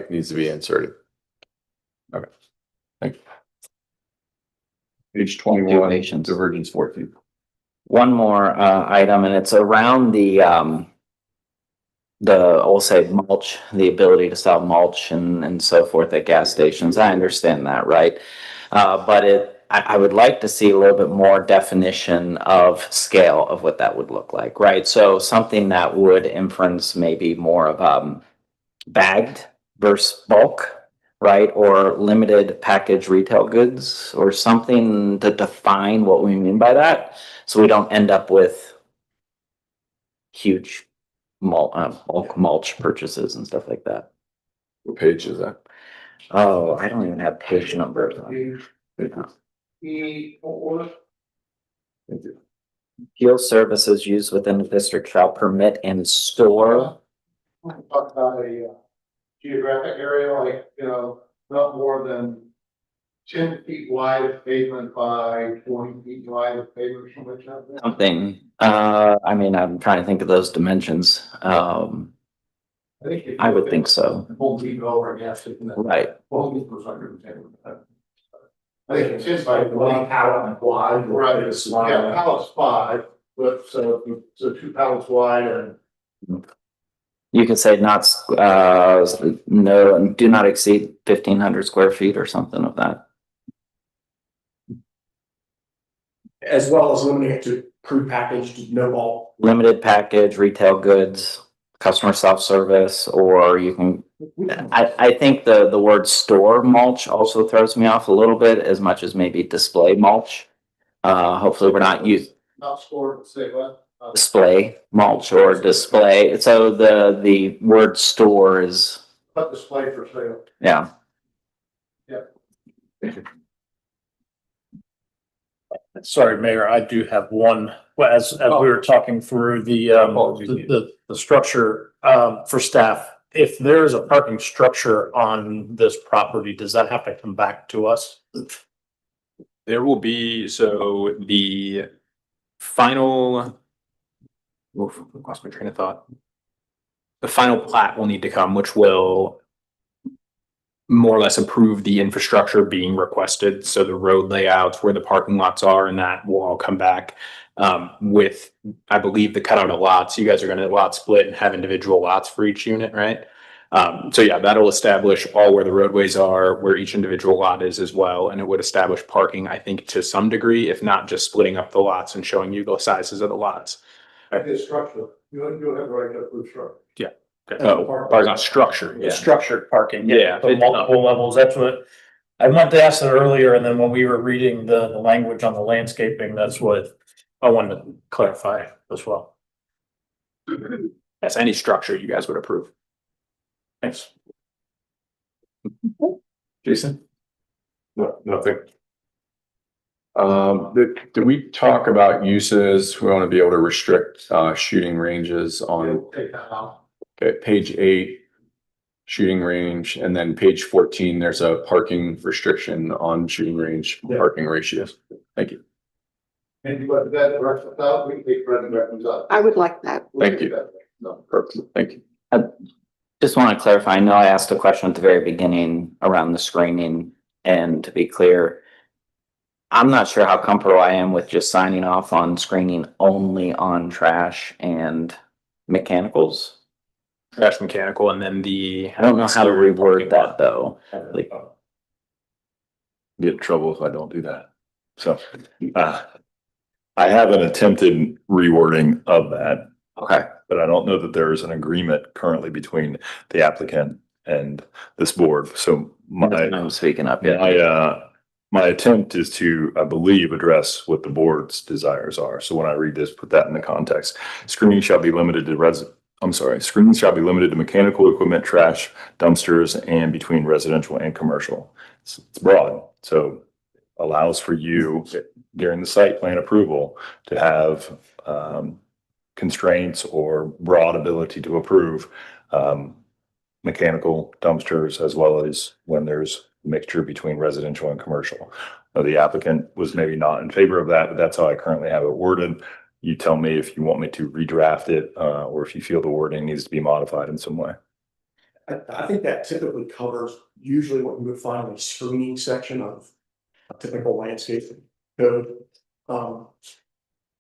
needs to be inserted. Okay. Thank you. Page 21, Patience. divergence 14. One more item, and it's around I'll say mulch, the ability to sell mulch and so forth at gas stations. I understand that, right? But I would like to see a little bit more definition of scale of what that would look like, right? So something that would inference maybe more of bagged versus bulk, right? Or limited package retail goods, or something to define what we mean by that, so we don't end up with huge bulk mulch purchases and stuff like that. What page is that? Oh, I don't even have page numbers. Fuel services used within the district shall permit and store. Talk about a geographic area, not more than 10 feet wide of pavement by 20 feet wide of pavement, something like that. Something, I'm trying to think of those dimensions. I would think so. Home Depot or a gas station. Right. Home Depot's under the table. I think it's just like one pallet wide. Right, it's, pallets 5, but so 2 pallets wide and. You could say no, do not exceed 1,500 square feet or something of that. As well as limiting it to prepackaged, no bulk. Limited package, retail goods, customer self-service, or you can, I think the word store mulch also throws me off a little bit, as much as maybe display mulch. Hopefully we're not using. Not store, say what? Display mulch or display, so the word store is, Not display for sale. yeah. Sorry, Mayor, I do have one, well, as we were talking through the structure, for staff. If there's a parking structure on this property, does that have to come back to us? There will be, so the final. Lost my train of thought. The final plat will need to come, which will more or less approve the infrastructure being requested. So the road layouts, where the parking lots are, and that will all come back with, I believe, the cutout of lots. You guys are going to lot split and have individual lots for each unit, right? So yeah, that'll establish all where the roadways are, where each individual lot is as well. And it would establish parking, I think, to some degree, if not just splitting up the lots and showing you the sizes of the lots. It's structure. You have the right to approve structure. Oh, parking lot structure, yeah. Structured parking. Yeah. The multiple levels, that's what, I meant to ask that earlier, and then when we were reading the language on the landscaping, that's what I wanted to clarify as well. Yes, any structure you guys would approve. Thanks. Jason? No, nothing. Did we talk about uses? We want to be able to restrict, shooting ranges on, Take that out. okay, page 8. Shooting range, and then page 14, there's a parking restriction on shooting range parking ratios. Thank you. And you let that reference out, we can take Brendan reference out. I would like that. Thank you. No. Perfect. Thank you. Just want to clarify, I know I asked a question at the very beginning around the screening, and to be clear, I'm not sure how comfortable I am with just signing off on screening only on trash and mechanicals. Trash, mechanical, and then I don't know how to reword that though. Like, Get in trouble if I don't do that. So, I have an attempted rewording of that, okay, but I don't know that there is an agreement currently between the applicant and this board. So I'm speaking up, yeah. my attempt is to, I believe, address what the board's desires are. So when I read this, put that in the context. Screening shall be limited to screening shall be limited to mechanical equipment, trash, dumpsters, and between residential and commercial. It's broad, so allows for you during the site plan approval to have constraints or broad ability to approve mechanical dumpsters, as well as when there's mixture between residential and commercial. Now, the applicant was maybe not in favor of that, but that's how I currently have it worded. You tell me if you want me to redraft it, or if you feel the wording needs to be modified in some way. I think that typically covers usually what you would find in a screening section of a typical landscape code.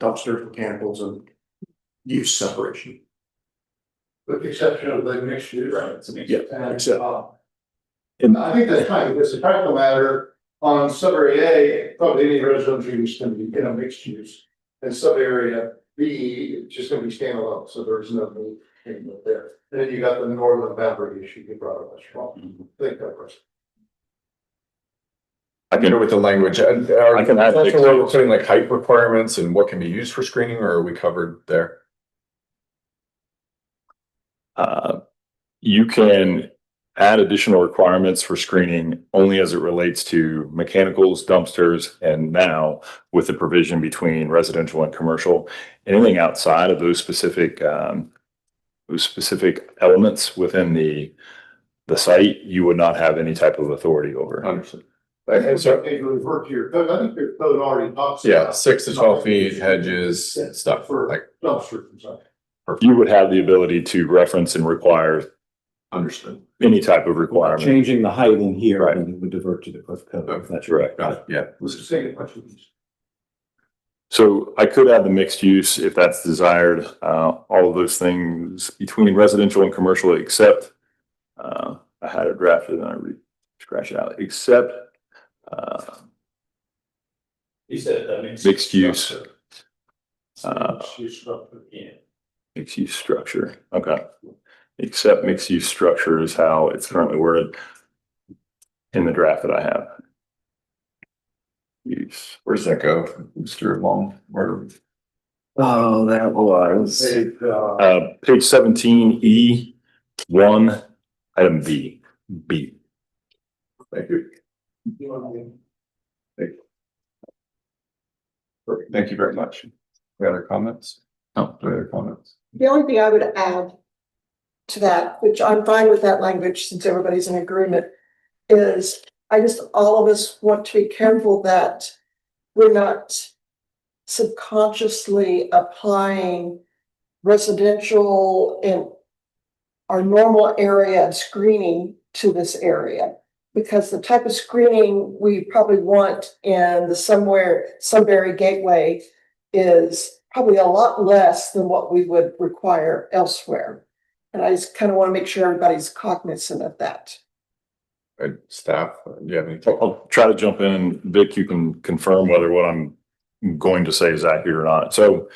Dumpsters, mechanicals, and use separation. With the exception of the mixed use. Right. Yeah. And, Except- I think that's fine, it's a practical matter, on sub area A, probably any residential use can be in a mixed use. And sub area B, it's just gonna be standalone, so there's no need there. And then you got the northern boundary issue you brought up, that's wrong. I think that was. I can, with the language, I can add also mixed where we're use. putting like height requirements and what can be used for screening, or are we covered there? You can add additional requirements for screening only as it relates to mechanicals, dumpsters, and now with the provision between residential and commercial. Anything outside of those specific elements within the site, you would not have any type of authority over. Understood. And so if you revert to your code, I think your code already talks. Yeah, about 6 to 12 feet, hedges, Yeah, stuff For like, dumpsters and stuff. You would have the ability to reference and require understood. any type of requirement. Changing the height in here, Right. and it would divert to the cliff code. if that's Correct. Got it. Yeah. Let's just say a bunch of these. So I could add the mixed use if that's desired, all of those things between residential and commercial, except, I had it drafted and I scratched it out, except, You said that makes. mixed use, Yeah. mixed use structure. Okay. Except mixed use structure is how it's currently worded in the draft that I have. Use. Where does that go? Mr. Long, where? Oh, that was. Page 17E, 1, item B. Thank you. Perfect. Thank you very much. Any other comments? No. Any other comments? The only thing I would add to that, which I'm fine with that language since everybody's in agreement, is all of us want to be careful that we're not subconsciously applying residential and our normal area of screening to this area. Because the type of screening we probably want in the Sunbury Gateway is probably a lot less than what we would require elsewhere. And I just kind of want to make sure everybody's cognizant of that. Staff, do you have any? I'll try to jump in and Vic, you can confirm whether what I'm going to say is accurate or not. So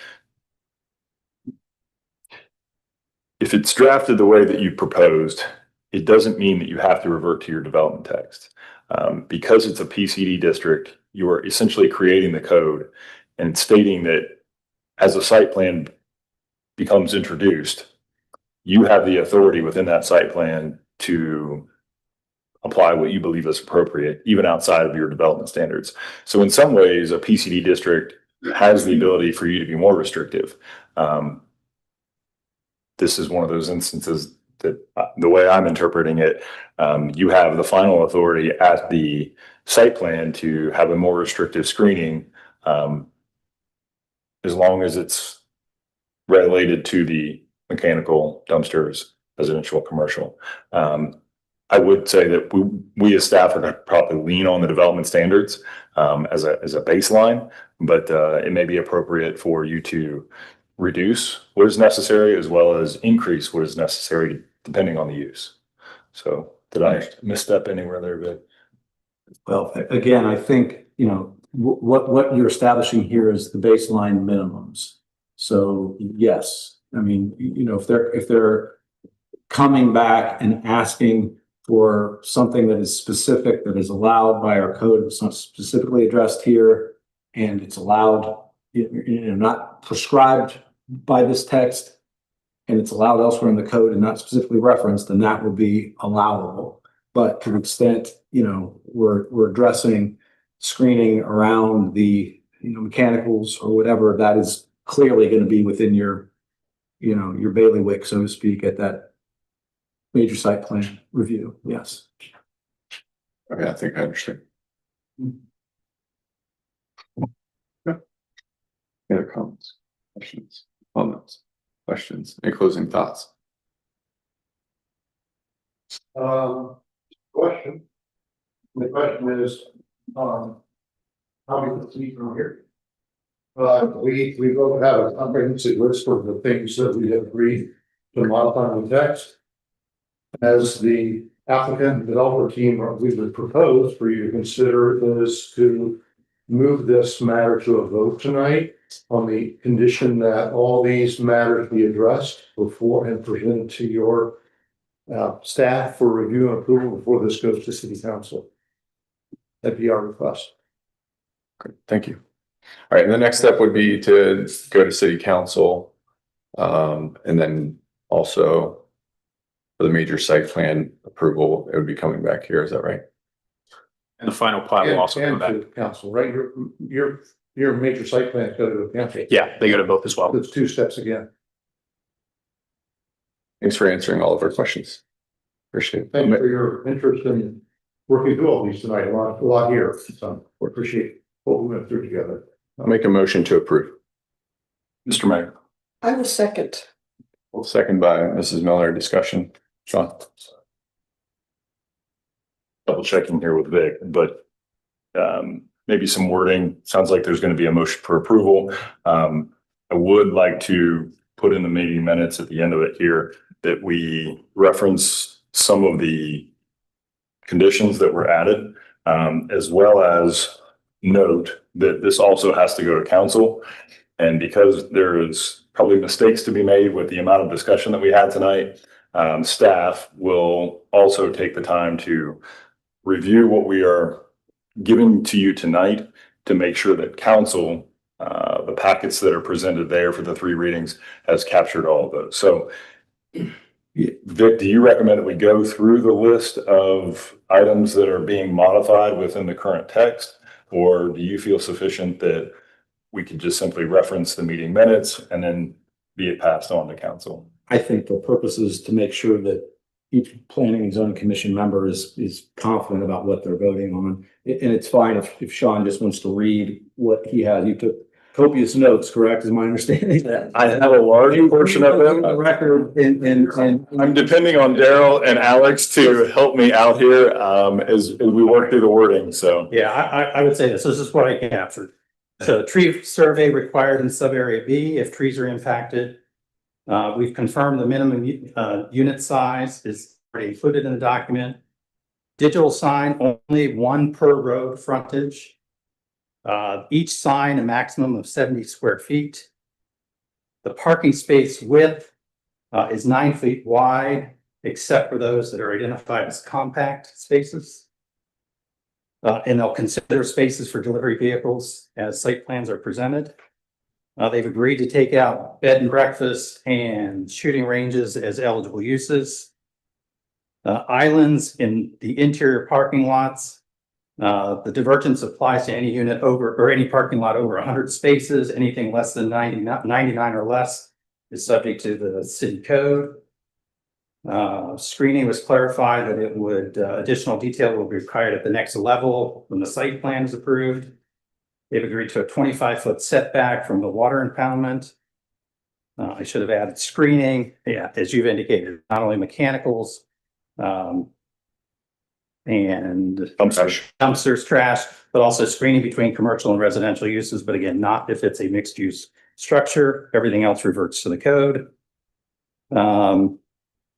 if it's drafted the way that you proposed, it doesn't mean that you have to revert to your development text. Because it's a PCD district, you are essentially creating the code and stating that as a site plan becomes introduced, you have the authority within that site plan to apply what you believe is appropriate, even outside of your development standards. So in some ways, a PCD district has the ability for you to be more restrictive. This is one of those instances that the way I'm interpreting it, you have the final authority at the site plan to have a more restrictive screening, as long as it's related to the mechanical dumpsters, residential, commercial. I would say that we as staff are going to probably lean on the development standards as a baseline, but it may be appropriate for you to reduce what is necessary as well as increase what is necessary depending on the use. So did I misstep anywhere there, Vic? Well, again, I think, you know, what you're establishing here is the baseline minimums. So yes, I mean, you know, if they're coming back and asking for something that is specific, that is allowed by our code, it's not specifically addressed here, and it's allowed, you know, not prescribed by this text, and it's allowed elsewhere in the code and not specifically referenced, then that would be allowable. But to the extent, you know, we're addressing screening around the, you know, mechanicals or whatever, that is clearly going to be within your, you know, your bailiwick, so to speak, at that major site plan review. Yes. Okay, I think I understand. Yeah. Any other comments, questions, any closing thoughts? Question. The question is, how we proceed from here? We will have a comprehensive list of the things that we have agreed to modify the text. As the applicant and developer team, we would propose for you to consider is to move this matter to a vote tonight on the condition that all these matters be addressed before and presented to your staff for review and approval before this goes to city council. That'd be our request. Great, thank you. All right, and the next step would be to go to city council, and then also for the major site plan approval, it would be coming back here. Is that right? And the final plat will also come And back. to council, right? Your major site plan is going to the council. Yeah, they go to both as well. It's two steps again. Thanks for answering all of our questions. Appreciate it. Thank you for your interest in working through all these tonight. A lot here. So we appreciate what we went through together. I'll make a motion to approve. Mr. Mayor. I will second. Well, second by Mrs. Miller. Discussion. Sean. Double checking here with Vic, but maybe some wording. Sounds like there's going to be a motion for approval. I would like to put in the meeting minutes at the end of it here that we reference some of the conditions that were added, as well as note that this also has to go to council. And because there is probably mistakes to be made with the amount of discussion that we had tonight, staff will also take the time to review what we are giving to you tonight to make sure that council, the packets that are presented there for the 3 readings, has captured all of those. So Vic, do you recommend that we go through the list of items that are being modified within the current text? Or do you feel sufficient that we could just simply reference the meeting minutes and then be it passed on to council? I think the purpose is to make sure that each planning and zoning commission member is confident about what they're voting on. And it's fine if Sean just wants to read what he has. You took copious notes, correct? Is my understanding? I have a large portion of them. The record and I'm depending on Daryl and Alex to help me out here as we work through the wording. So Yeah, I would say this is what I captured. So tree survey required in sub area B if trees are impacted. We've confirmed the minimum unit size is already included in the document. Digital sign, only 1 per road frontage. Each sign a maximum of 70 square feet. The parking space width is 9 feet wide, except for those that are identified as compact spaces. And they'll consider spaces for delivery vehicles as site plans are presented. They've agreed to take out bed and breakfast and shooting ranges as eligible uses. Islands in the interior parking lots. The divergence applies to any unit over, or any parking lot over 100 spaces. Anything less than 99 or less is subject to the city code. Screening was clarified that it would, additional detail will be required at the next level when the site plan is approved. They've agreed to a 25-foot setback from the water impoundment. I should have added screening, yeah, as you've indicated, not only mechanicals, and dumpsters, trash, but also screening between commercial and residential uses, but again, not if it's a mixed use structure. Everything else reverts to the code.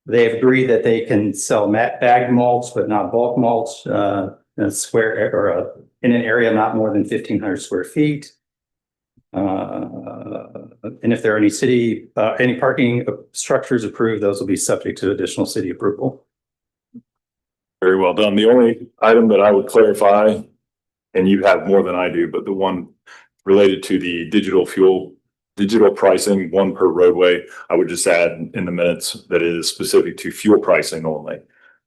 They've agreed that they can sell bag mulch, but not bulk mulch, in a square or in an area not more than 1,500 square feet. And if there are any parking structures approved, those will be subject to additional city approval. Very well done. The only item that I would clarify, and you have more than I do, but the one related to the digital pricing, one per roadway, I would just add in the minutes that it is specific to fuel pricing only.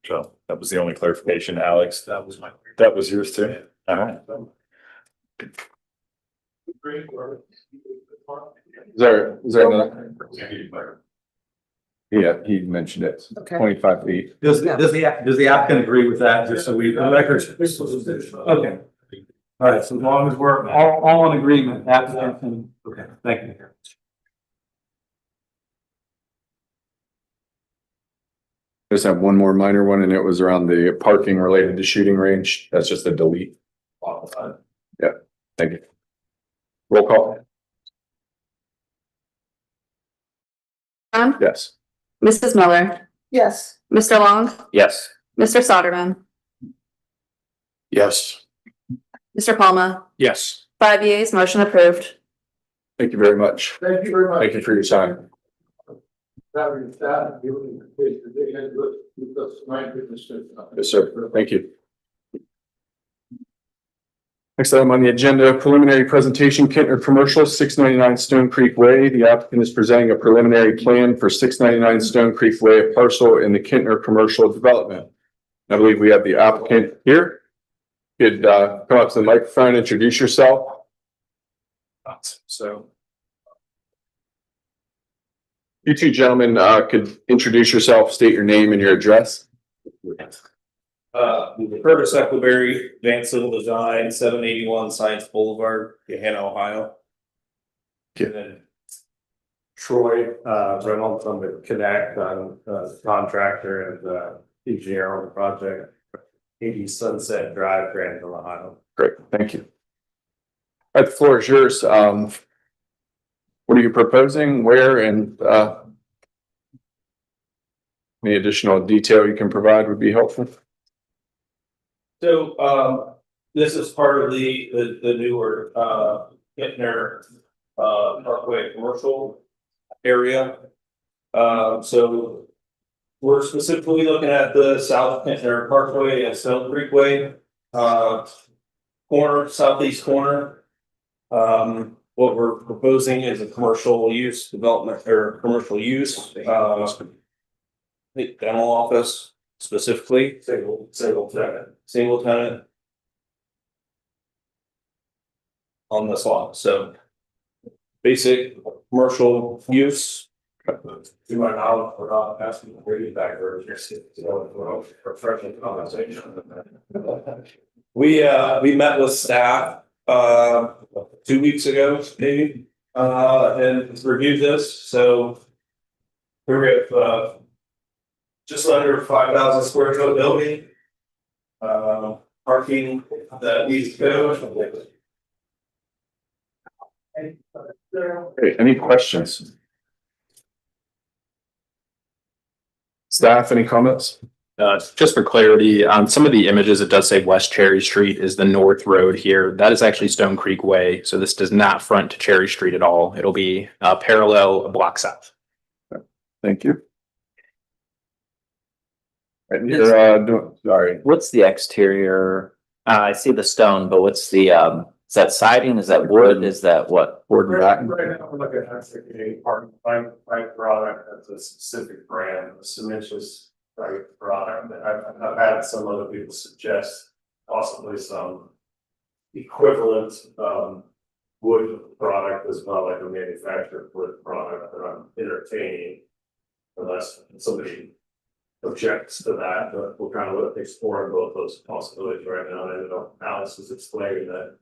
So that was the only clarification, Alex. That was yours too. All right. Is there another? Yeah, he mentioned it. Okay. 25 feet. Does the applicant agree with that? Just so we, the records. Okay. All right, so as long as we're all in agreement, applicant can, okay, thank you. Just have one more minor one, and it was around the parking related to shooting range. That's just a delete. Yeah, thank you. Roll call. John, Yes. Mrs. Miller, Yes. Mr. Long, Yes. Mr. Soderman, Yes. Mr. Palma, Yes. 5 yeas, motion approved. Thank you very much. Thank you very much. Thank you for your time. Yes, sir. Thank you. Next item on the agenda, preliminary presentation, Kintner Commercial, 699 Stone Creek Way. The applicant is presenting a preliminary plan for 699 Stone Creek Way, a parcel in the Kintner Commercial Development. I believe we have the applicant here. Could come up to the microphone, introduce yourself. So you two gentlemen could introduce yourself, state your name and your address. Curtis Eckleberry, Advanced Civil Design, 781 Science Boulevard, Gahanna, Ohio. And then Troy Reynolds, I'm the Connect, I'm a contractor and engineer on the project. 80 Sunset Drive, Granville, Ohio. Great, thank you. All right, the floor is yours. What are you proposing, where, and any additional detail you can provide would be helpful. So this is part of the newer Kintner Parkway commercial area. So we're specifically looking at the South Kintner Parkway and Stone Creek Way corner, southeast corner. What we're proposing is a commercial use development or commercial use dental office specifically. Single tenant on this lot. So basic commercial use. To my knowledge, we're not asking for any backwards. We met with staff 2 weeks ago, maybe, and reviewed this. So we have just under 5,000 square foot building. Parking that needs to go. Great, any questions? Staff, any comments? Just for clarity, on some of the images, it does say West Cherry Street is the north road here. That is actually Stone Creek Way. So this does not front to Cherry Street at all. It'll be parallel a block south. Thank you. And sorry. What's the exterior I see the stone, but what's the, is that siding? Is that wood? Is that what? Board and batten. Right now, we're looking at a pipe product that's a specific brand, a cementous type product. I've had some other people suggest possibly some equivalent, wood product as well, like a manufactured wood product that I'm entertaining. Unless somebody objects to that, but we're kind of exploring both those possibilities right now. And I know Alice was explaining that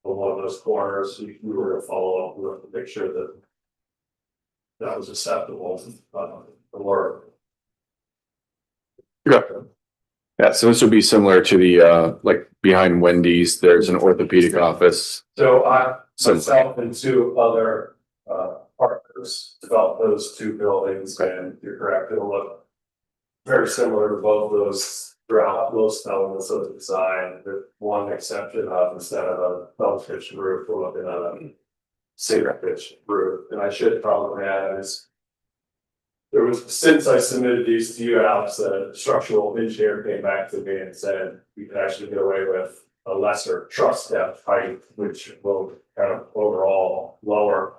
along those corners, we were gonna follow up with to make sure that that was acceptable, or. Yeah, so this would be similar to the, like behind Wendy's, there's an orthopedic office. So I, So- myself and two other, partners developed those two buildings, and you're correct, it'll look very similar to both of those throughout most elements of the design, with one exception of instead of a double pitch roof, we're looking at a single pitch roof. And I should probably add is there was, since I submitted these to you, Alex, the structural engineer came back to me and said we could actually get away with a lesser truss depth height, which will kind of overall lower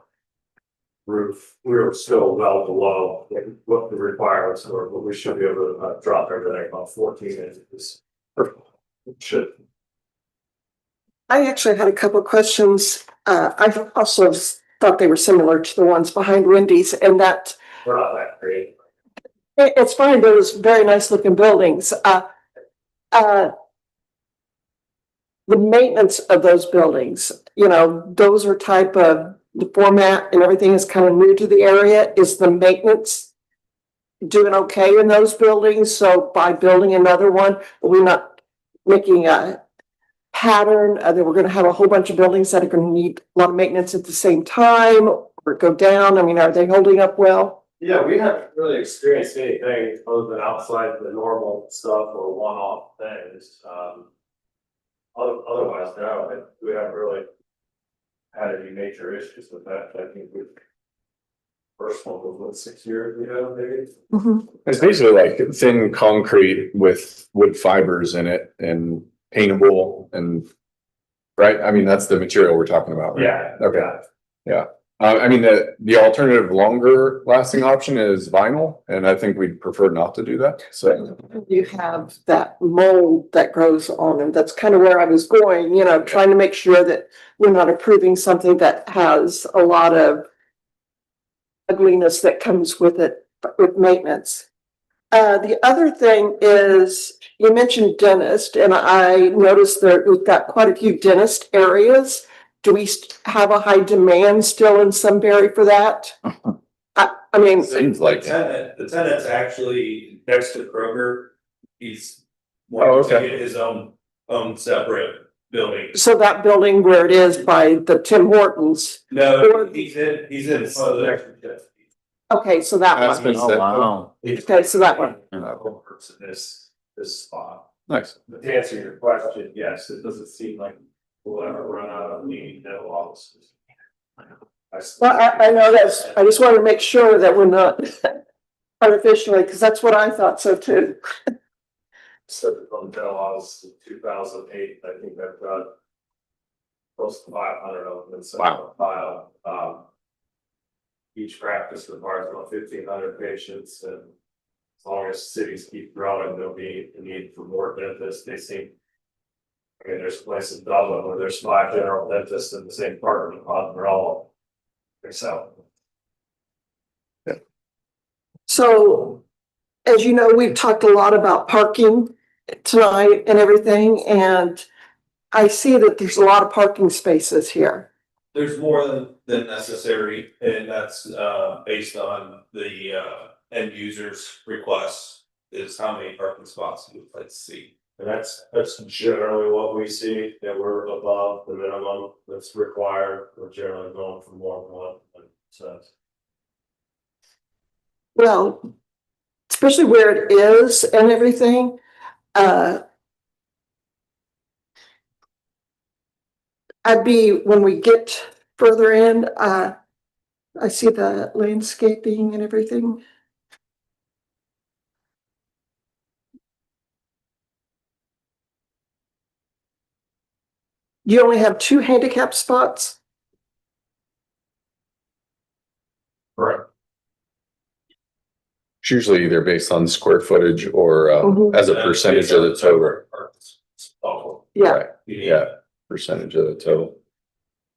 roof. We were still well below what the requirements were, but we should be able to drop everything about 14 inches. Should. I actually had a couple of questions. I also thought they were similar to the ones behind Wendy's, and that We're not that great. it's fine. Those very nice looking buildings. The maintenance of those buildings, you know, those are type of the format and everything is kind of new to the area. Is the maintenance doing okay in those buildings? So by building another one, we're not making a pattern that we're going to have a whole bunch of buildings that are going to need a lot of maintenance at the same time or go down. I mean, are they holding up well? Yeah, we haven't really experienced anything other than outside the normal stuff or one-off things. Otherwise, no, we haven't really had any major issues with that. I think we first one was what, 6 years ago, maybe. It's basically like thin concrete with wood fibers in it and paintable and, right? I mean, that's the material we're talking about, right? Yeah. Okay. Yeah. I mean, the alternative longer lasting option is vinyl, and I think we'd prefer not to do that. So You have that mold that grows on them. That's kind of where I was going, you know, trying to make sure that we're not approving something that has a lot of ugliness that comes with it, with maintenance. The other thing is, you mentioned dentist, and I noticed that we've got quite a few dentist areas. Do we have a high demand still in Sunbury for that? I mean, seems like The tenant's actually next to Kroger. He's Oh, wanting to okay. get his own separate building. so that building where it is by the Tim Hortons. No, he's in front of the next. Okay, so that That's one. been Oh, set. wow. Okay, so that one. Works in this spot. Nice. But to answer your question, yes, it doesn't seem like we'll ever run out of need no offices. Well, I know that's, I just wanted to make sure that we're not artificially, because that's what I thought so too. Started on Dell Office in 2008, I think I've got close to 500 of them in central file. Each practice requires about 1,500 patients, and as long as cities keep growing, there'll be a need for more dentists. They seem, I mean, there's a place in Dublin where there's 5 general dentists in the same part of the pod, they're all excel. So, as you know, we've talked a lot about parking tonight and everything, and I see that there's a lot of parking spaces here. There's more than necessary, and that's based on the end user's requests, is how many parking spots you would like to see. And that's generally what we see, that we're above the minimum that's required. We're generally going for more than one, so. Well, especially where it is and everything. I'd be, when we get further in, I see the landscaping and everything. you only have 2 handicap spots? Right. It's usually either based on square footage or Mhm. as a percentage of the total. Yeah, Right. Yeah, percentage of the total.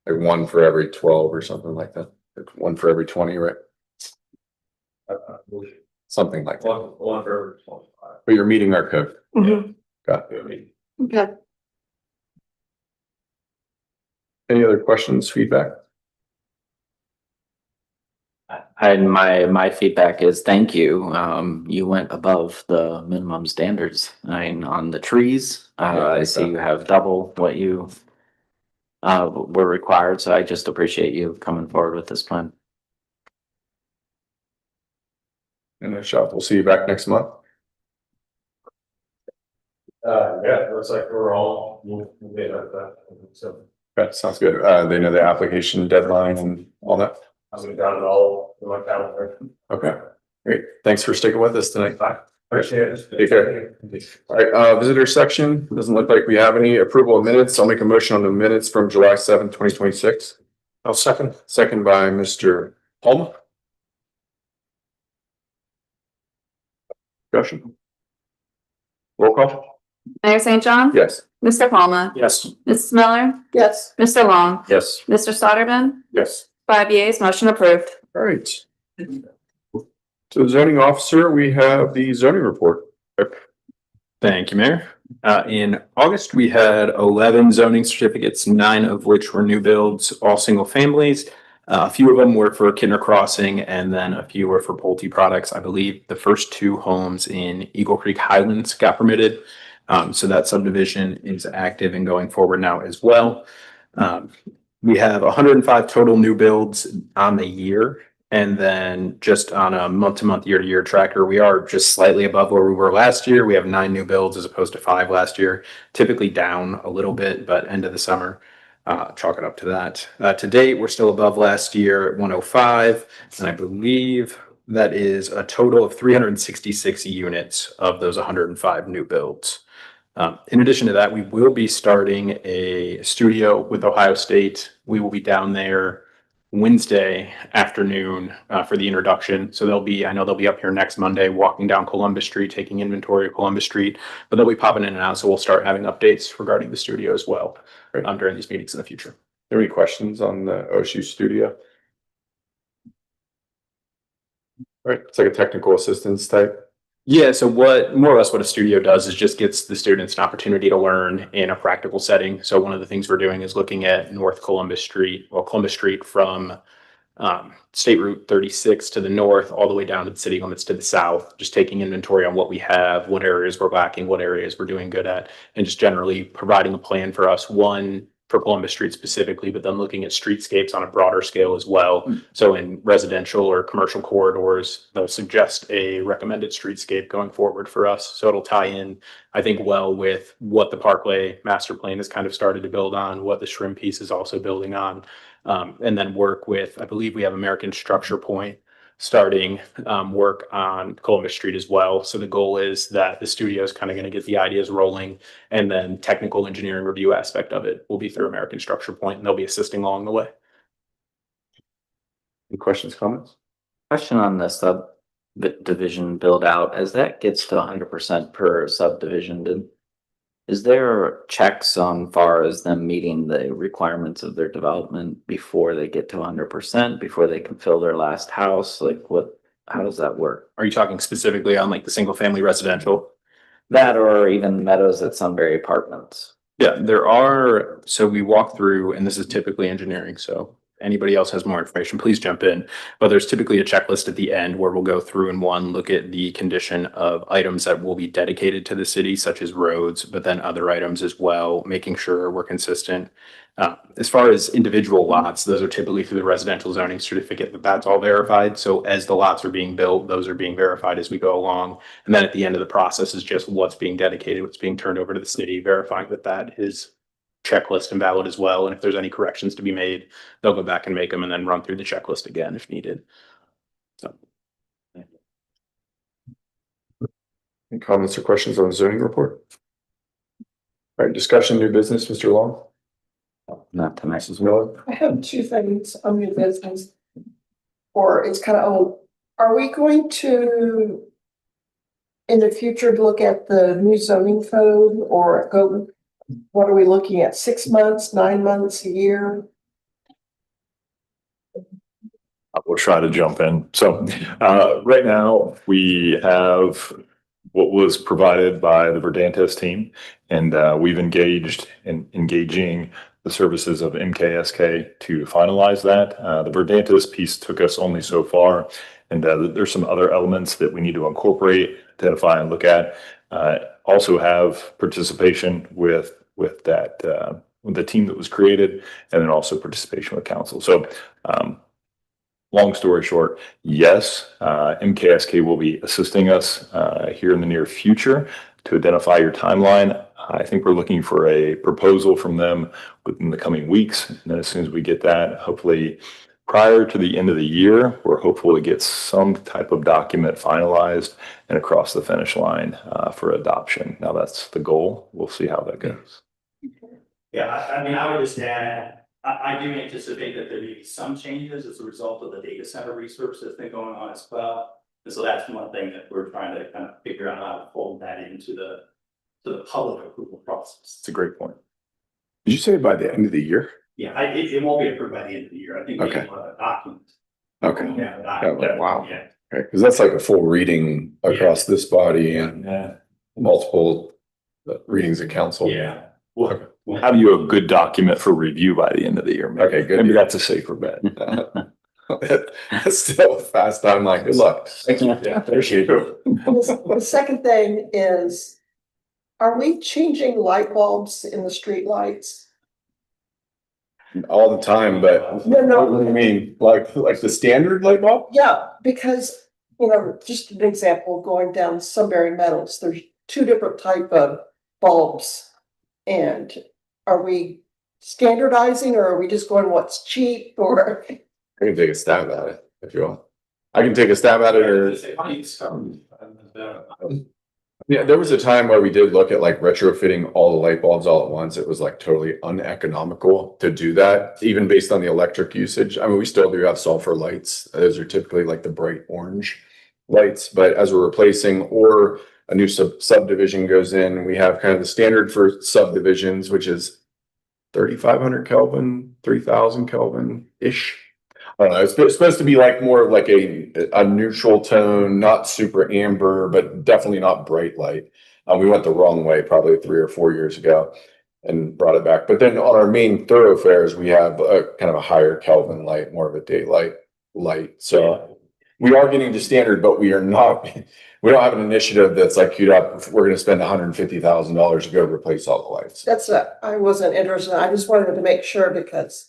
Like 1 for every 12 or something like that. Like 1 for every 20, right? Something like that. One for every 25. But you're meeting our code. mhm, Got it. okay. Any other questions, feedback? And my feedback is thank you. You went above the minimum standards. I mean, on the trees, I see you have double what you were required, so I just appreciate you coming forward with this plan. And a shot. We'll see you back next month. Yeah, it looks like we're all, we'll get at that, so. Okay, sounds good. They know the application deadline and all that. I'm gonna got it all in my calendar. Okay, great. Thanks for sticking with us tonight. Bye. Appreciate it. Take care. All right, visitor section. Doesn't look like we have any approval of minutes. I'll make a motion on the minutes from July 7th, 2026. I'll second. Second by Mr. Palma. Discussion. Roll call. Mayor St. John? Yes. Mr. Palma? Yes. Mrs. Miller? Yes, Mr. Long? Yes. Mr. Soderman? Yes. 5 yeas, motion approved. All right. So zoning officer, we have the zoning report. Thank you, Mayor. In August, we had 11 zoning certificates, 9 of which were new builds, all single families. A few of them were for Kinder Crossing, and then a few were for Pulte products. I believe the first 2 homes in Eagle Creek Highlands got permitted. So that subdivision is active and going forward now as well. We have 105 total new builds on the year. And then just on a month-to-month, year-to-year tracker, we are just slightly above where we were last year. We have 9 new builds as opposed to 5 last year, typically down a little bit, but end of the summer, chalk it up to that. To date, we're still above last year at 105. And I believe that is a total of 366 units of those 105 new builds. In addition to that, we will be starting a studio with Ohio State. We will be down there Wednesday afternoon for the introduction. So I know they'll be up here next Monday, walking down Columbus Street, taking inventory of Columbus Street, but they'll be popping in and out. So we'll start having updates regarding the studio as well during these meetings in the future. Are there any questions on the OSU studio? All right, it's like a technical assistance type. Yeah, so more or less what a studio does is just gets the students an opportunity to learn in a practical setting. So one of the things we're doing is looking at North Columbus Street, Columbus Street from State Route 36 to the north, all the way down to the city limits to the south, just taking inventory on what we have, what areas we're lacking, what areas we're doing good at, and just generally providing a plan for us, one, for Columbus Street specifically, but then looking at streetscapes on a broader scale as well. So in residential or commercial corridors, they'll suggest a recommended streetscape going forward for us. So it'll tie in, I think, well with what the Parkway master plan has kind of started to build on, what the Shrimp piece is also building on, and then work with, I believe we have American Structure Point starting work on Columbus Street as well. So the goal is that the studio is kind of going to get the ideas rolling, and then technical engineering review aspect of it will be through American Structure Point, and they'll be assisting along the way. Any questions, comments? Question on the subdivision build out, as that gets to 100% per subdivision, is there checks on far as them meeting the requirements of their development before they get to 100%, before they can fill their last house? Like how does that work? Are you talking specifically on like the single family residential? That or even Meadows at Sunbury Apartments? Yeah, there are. So we walk through, and this is typically engineering. So anybody else has more information, please jump in. But there's typically a checklist at the end where we'll go through and look at the condition of items that will be dedicated to the city, such as roads, but then other items as well, making sure we're consistent. As far as individual lots, those are typically through the residential zoning certificate, but that's all verified. So as the lots are being built, those are being verified as we go along. And then at the end of the process is just what's being dedicated, what's being turned over to the city, verifying that that is checklist and valid as well. And if there's any corrections to be made, they'll go back and make them and then run through the checklist again if needed. So. Any comments or questions on the zoning report? All right, discussion, new business, Mr. Long. Not to mention. Mrs. Miller? I have two things on new business. Or it's kind of old. Are we going to in the future look at the new zoning code or go, what are we looking at? 6 months, 9 months, a year? I will try to jump in. So, right now we have what was provided by the Verdantis team, and we've engaged in engaging the services of MKSK to finalize that. The Verdantis piece took us only so far, and there's some other elements that we need to incorporate, identify, and look at. Also have participation with that with the team that was created, and then also participation with council. So, long story short, yes, MKSK will be assisting us here in the near future to identify your timeline. I think we're looking for a proposal from them within the coming weeks. And then as soon as we get that, hopefully prior to the end of the year, we're hopeful to get some type of document finalized and across the finish line for adoption. Now that's the goal. We'll see how that goes. Yeah, I mean, I would just add, I do anticipate that there may be some changes as a result of the data center research that's been going on as well. And so that's one thing that we're trying to kind of figure out how to fold that into the public approval process. It's a great point. Did you say by the end of the year? Yeah, it won't be approved by the end of the year. I think we Okay. have a document. Okay. Yeah, a document. Wow. Yeah. Okay, because that's like a full reading across this body and multiple readings at council. Yeah. We'll have you a good document for review by the end of the year. Maybe. Okay, good. Maybe that's a safer bet. That's still a fast timeline. Good luck. Thank you. Yeah, appreciate it. The second thing is, are we changing light bulbs in the street lights? All the time, but No. what do you mean? Like the standard light bulb? Yeah, because, just an example, going down Sunbury Meadows, there's two different type of bulbs. And are we standardizing or are we just going what's cheap or? I can take a stab at it if you want. I can take a stab at it or. Yeah, there was a time where we did look at like retrofitting all the light bulbs all at once. It was like totally uneconomical to do that, even based on the electric usage. I mean, we still do have sulfur lights. Those are typically like the bright orange lights, but as we're replacing or a new subdivision goes in, we have kind of the standard for subdivisions, which is 3,500 Kelvin, 3,000 Kelvin-ish. I don't know, it's supposed to be like more of like a neutral tone, not super amber, but definitely not bright light. We went the wrong way probably 3 or 4 years ago and brought it back. But then on our main thoroughfares, we have a kind of a higher Kelvin light, more of a daylight light. So we are getting to standard, but we are not, we don't have an initiative that's like queued up. We're going to spend $150,000 to go replace all the lights. I wasn't interested. I just wanted to make sure because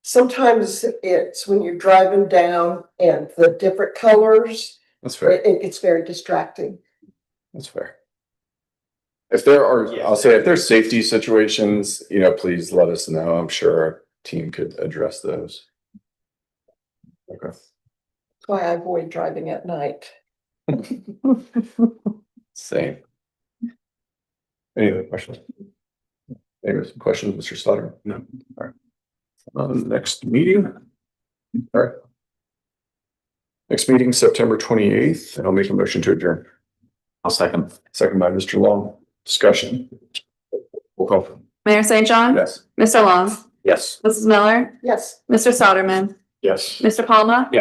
sometimes it's when you're driving down and the different colors, That's fair. it gets very distracting. That's fair. If there are, I'll say if there's safety situations, please let us know. I'm sure our team could address those. Okay. That's why I avoid driving at night. Same. Any other questions? Any other questions, Mr. Slaughter? No. All right. Next meeting. All right. Next meeting, September 28th, and I'll make a motion to adjourn. I'll second. Second by Mr. Long. Discussion. Roll call. Mayor St. John? Yes. Mr. Long? Yes. Mrs. Miller? Yes. Mr. Soderman? Yes. Mr. Palma? Yes.